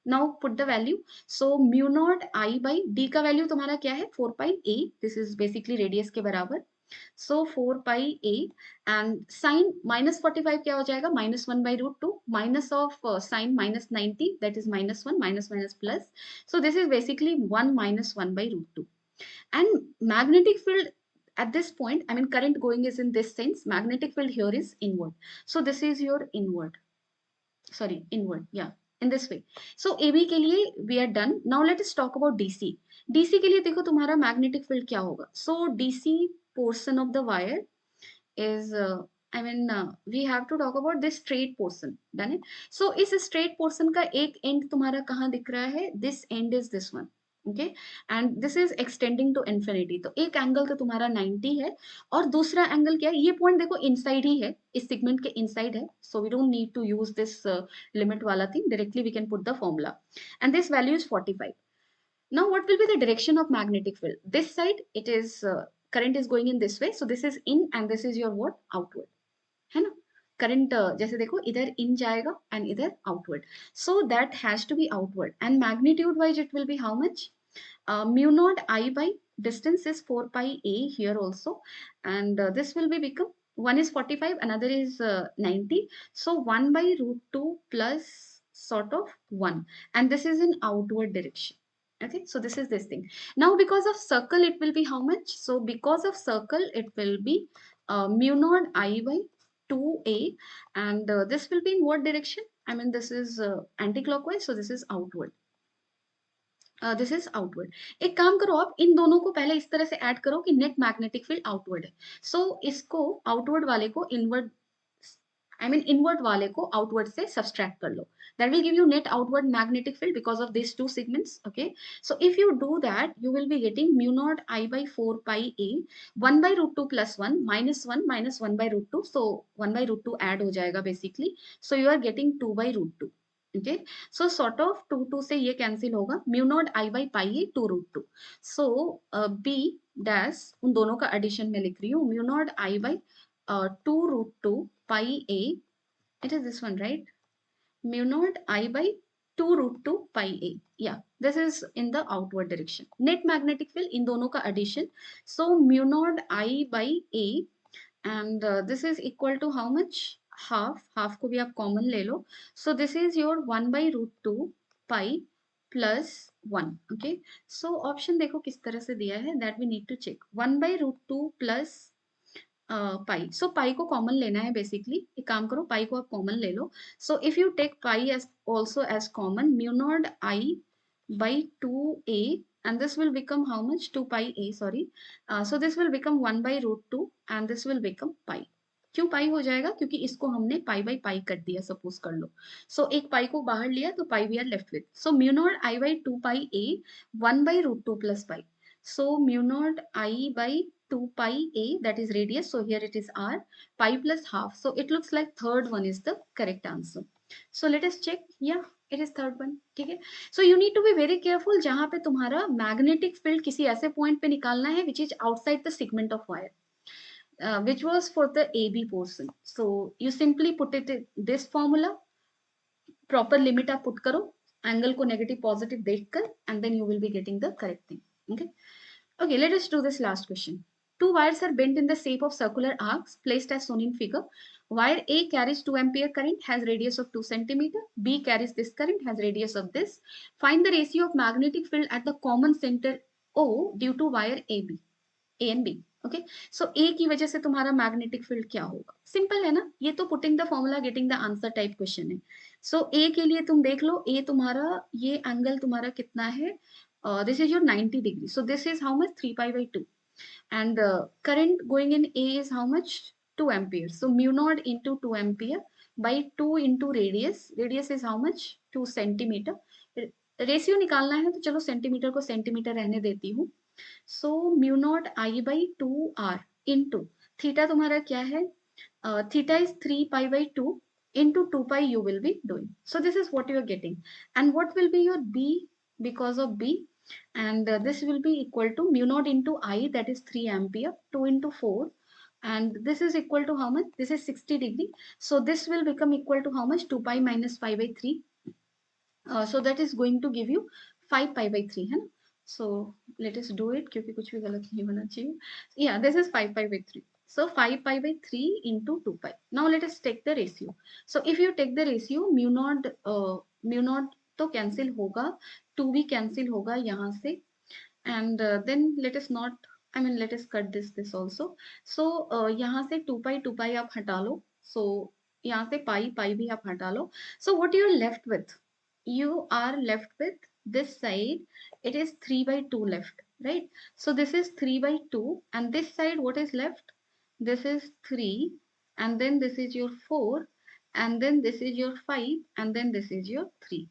Now put the value. So mu naught I by d का value तुम्हारा क्या है? 4 pi a. This is basically radius के बराबर. So 4 pi a and sine minus 45 क्या हो जाएगा? Minus 1 by root 2 minus of sine minus 90 that is minus 1 minus minus plus. So this is basically 1 minus 1 by root 2. And magnetic field at this point, I mean current going is in this sense, magnetic field here is inward. So this is your inward. Sorry, inward. Yeah, in this way. So AB के लिए we are done. Now let us talk about DC. DC के लिए देखो तुम्हारा magnetic field क्या होगा. So DC portion of the wire is we have to talk about this straight portion. Done it? So इस straight portion का एक end तुम्हारा कहाँ दिख रहा है? This end is this one. Okay and this is extending to infinity. तो एक एंगल तो तुम्हारा 90 है और दूसरा एंगल क्या है? ये पॉइंट देखो इनसाइड ही है, इस सेगमेंट के इनसाइड है. So we don't need to use this limit वाला thing. Directly we can put the formula and this value is 45. Now what will be the direction of magnetic field? This side it is current is going in this way. So this is in and this is your what? Outward. है ना? Current जैसे देखो इधर इन जाएगा and इधर outward. So that has to be outward and magnitude wise it will be how much? Mu naught I by distance is 4 pi a here also and this will be become one is 45 another is 90. So 1 by root 2 plus sort of 1 and this is in outward direction. Okay, so this is this thing. Now because of circle it will be how much? So because of circle it will be mu naught I by 2a and this will be in what direction? I mean this is anti-clockwise, so this is outward. This is outward. एक काम करो आप इन दोनों को पहले इस तरह से ऐड करो कि नेट मैग्नेटिक फील्ड आउटवर्ड है. सो इसको आउटवर्ड वाले को इनवर्ड इनवर्ड वाले को आउटवर्ड से सब्सट्रैक्ट कर लो. That will give you net outward magnetic field because of these two segments. Okay, so if you do that you will be getting mu naught I by 4 pi a 1 by root 2 plus 1 minus 1 by root 2. So 1 by root 2 add हो जाएगा basically. So you are getting 2 by root 2. Okay, so sort of 2 से ये cancel होगा. Mu naught I by pi a 2 root 2. So b dash उन दोनों का addition में लिख रही हूँ. Mu naught I by 2 root 2 pi a. It is this one, right? Mu naught I by 2 root 2 pi a. Yeah, this is in the outward direction. Net magnetic field in दोनों का addition. So mu naught I by a and this is equal to how much? Half को भी आप common ले लो. So this is your 1 by root 2 pi plus 1. Okay, so option देखो किस तरह से दिया है, that we need to check. 1 by root 2 plus पाई. सो पाई को कॉमन लेना है बेसिकली. एक काम करो पाई को आप कॉमन ले लो. So if you take pi as also as common mu naught I by 2a and this will become how much? 2 pi a, sorry. So this will become 1 by root 2 and this will become pi. क्यों पाई हो जाएगा? क्योंकि इसको हमने pi by pi कर दिया, suppose कर लो। सो एक पाई को बाहर लिया तो pi we are left with, so mu naught I by 2 pi a 1 by root 2 plus pi. So mu naught I by 2 pi a, that is radius. So here it is r, pi plus half. So it looks like third one is the correct answer. So let us check. Yeah, it is third one. ठीक है. So you need to be very careful जहाँ पे तुम्हारा magnetic field किसी ऐसे point पे निकालना है which is outside the segment of wire. Which was for the AB portion. So you simply put it in this formula. Proper limit आप put करो, angle को negative positive देखकर, and then you will be getting the correct thing. Okay. Okay, let us do this last question. Two wires are bent in the shape of circular arcs placed as shown in figure. Wire A carries 2 ampere current, has radius of 2 centimeter. B carries this current, has radius of this. Find the ratio of magnetic field at the common center O due to wire AB. A and B. Okay, so A की वजह से तुम्हारा magnetic field क्या होगा? Simple है ना, ये तो putting the formula getting the answer type question है. सो ए के लिए तुम देख लो, ए तुम्हारा ये एंगल तुम्हारा कितना है? This is your 90 degree. So this is how much? 3 pi by 2. And current going in A is how much? 2 ampere. So mu naught into 2 ampere by 2 into radius. Radius is how much? 2 centimeter. Ratio निकालना है तो चलो centimetre को centimetre रहने देती हूँ. सो mu naught I by 2r into theta तुम्हारा क्या है? Theta is 3 pi by 2 into 2 pi you will be doing. So this is what you are getting. And what will be your B because of B? And this will be equal to mu naught into I, that is 3 ampere, 2 into 4. And this is equal to how much? This is 60 degree. So this will become equal to how much? 2 pi minus 5 by 3. So that is going to give you 5 pi by 3 है ना. So let us do it क्योंकि कुछ भी गलत नहीं होना चाहिए. Yeah, this is 5 pi by 3. So 5 pi by 3 into 2 pi. Now let us take the ratio. So if you take the ratio, mu naught तो कैंसिल होगा, 2 भी कैंसिल होगा यहाँ से. And then let us not, I mean let us cut this also. So यहाँ से 2 pi आप हटा लो. So यहाँ से pi भी आप हटा लो. So what you are left with? You are left with this side. It is 3 by 2 left, right? So this is 3 by 2, and this side what is left? This is 3, and then this is your 4, and then this is your 5, and then this is your 3.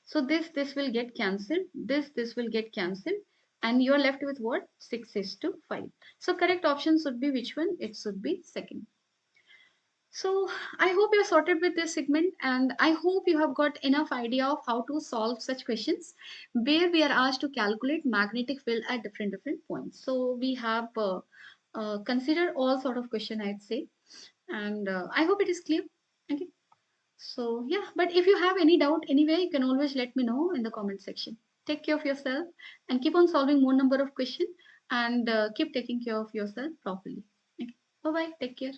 So this will get cancelled. This will get cancelled, and you are left with what? 6 is to 5. So correct option should be which one? It should be second. So I hope you're sorted with this segment, and I hope you have got enough idea of how to solve such questions where we are asked to calculate magnetic field at different points. So we have considered all sort of question, I'd say, and I hope it is clear. Okay. So yeah, but if you have any doubt anyway, you can always let me know in the comment section. Take care of yourself and keep on solving more number of questions, and keep taking care of yourself properly. Okay. Bye bye. Take care.